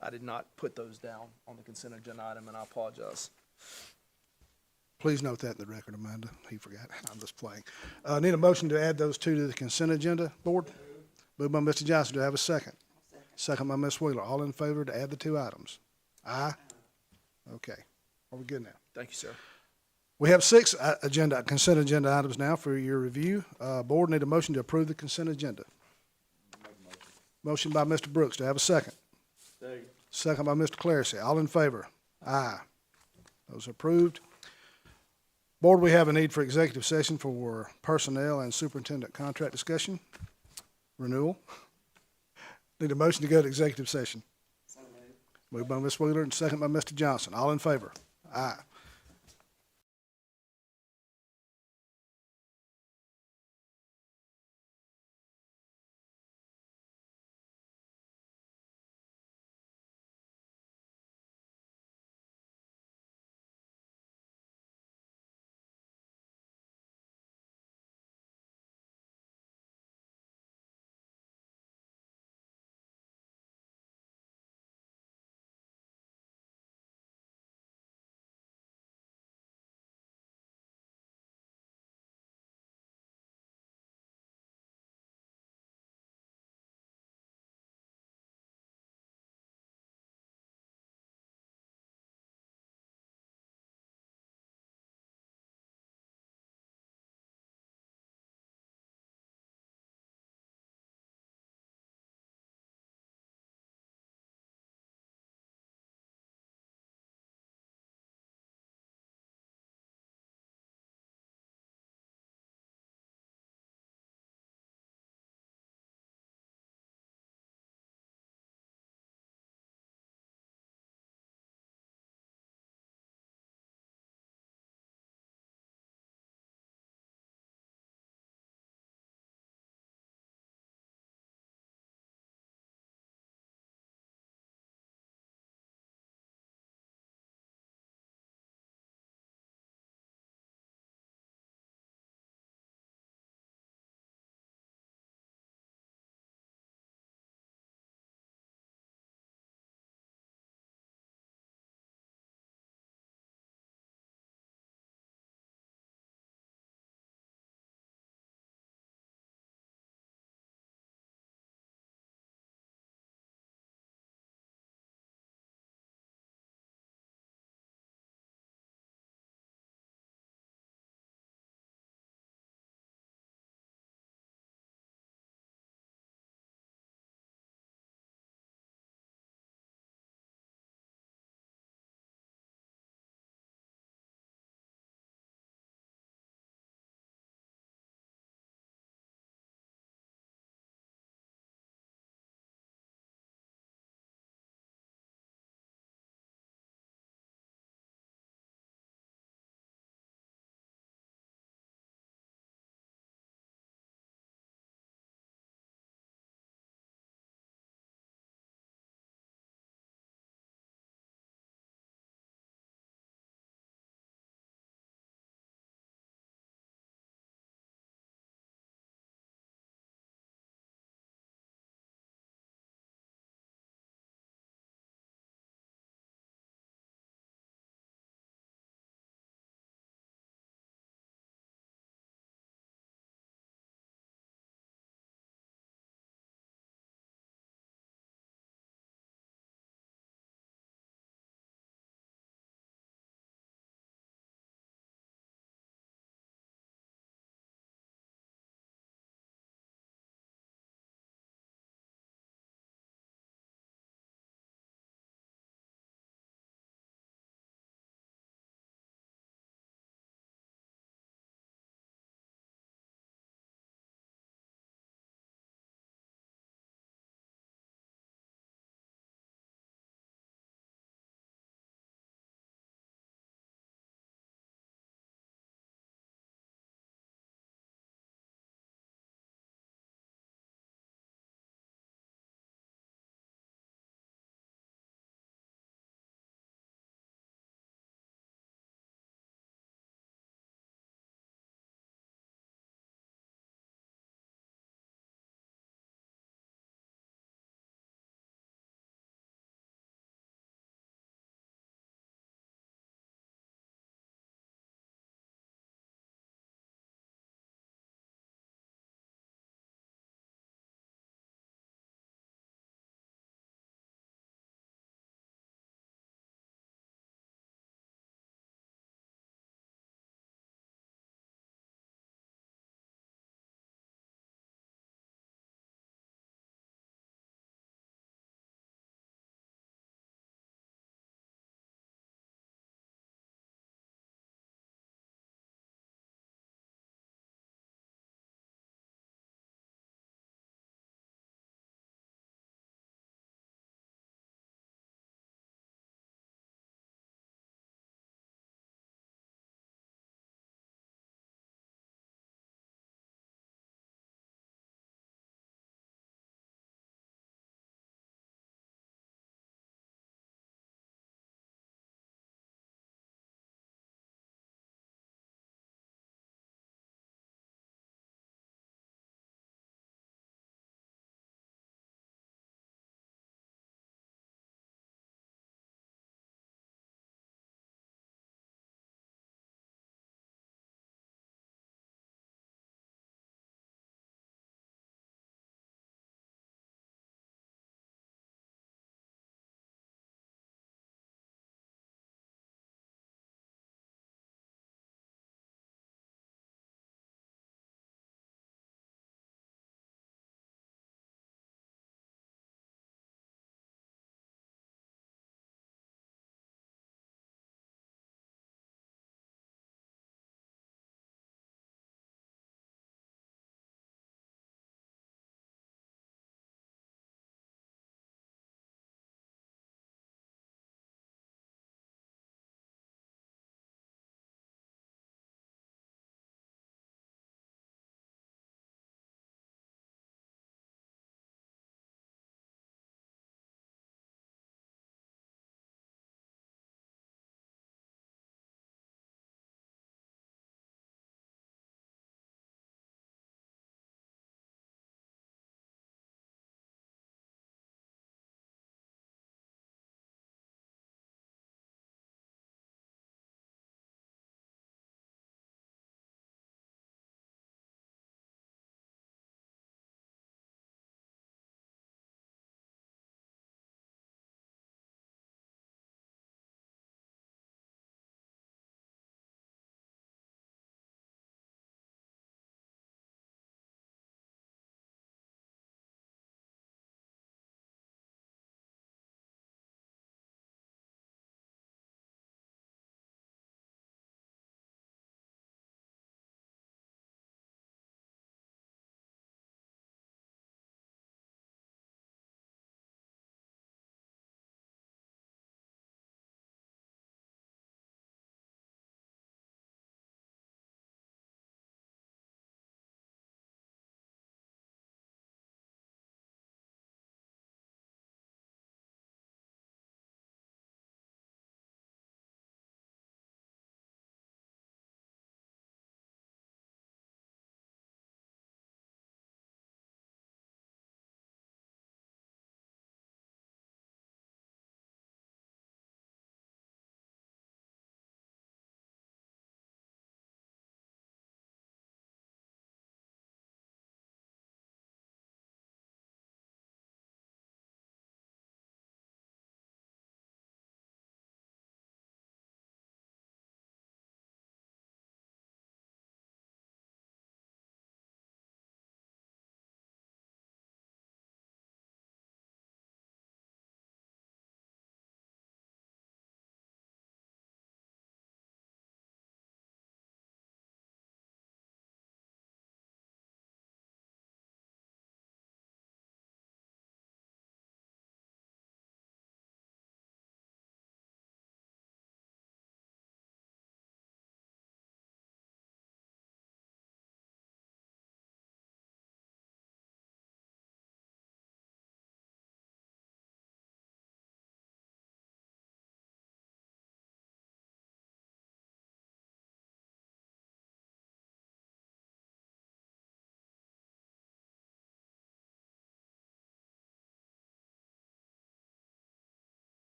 I did not put those down on the consent agenda item, and I apologize. Please note that in the record, Amanda. He forgot. I'm just playing. Need a motion to add those 2 to the consent agenda, board? Moved by Mr. Johnson. Do I have a second? Second by Ms. Wheeler. All in favor to add the 2 items? Aye? Okay. Are we good now? Thank you, sir. We have 6 consent agenda items now for your review. Board, need a motion to approve the consent agenda. Motion by Mr. Brooks. Do I have a second? Second by Mr. Clarsey. All in favor? Aye. Those are approved. Board, we have a need for executive session for personnel and superintendent contract discussion. Renewal. Need a motion to go to executive session. Moved by Ms. Wheeler and second by Mr. Johnson. All in favor? Aye.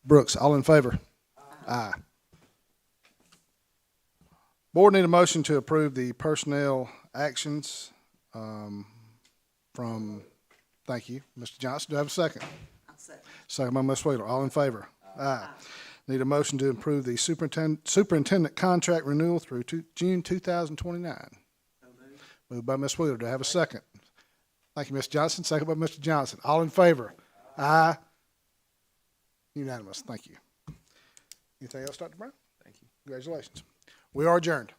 Brooks. All in favor? Aye. Board need a motion to approve the personnel actions from, thank you, Mr. Johnson. Do I have a second? Second by Ms. Wheeler. All in favor? Aye. Need a motion to approve the superintendent contract renewal through June 2029. Moved by Ms. Wheeler. Do I have a second? Thank you, Ms. Johnson. Second by Mr. Johnson. All in favor? Aye. Unanimous. Thank you. Anything else, Dr. Brown? Thank you. Congratulations. We are adjourned.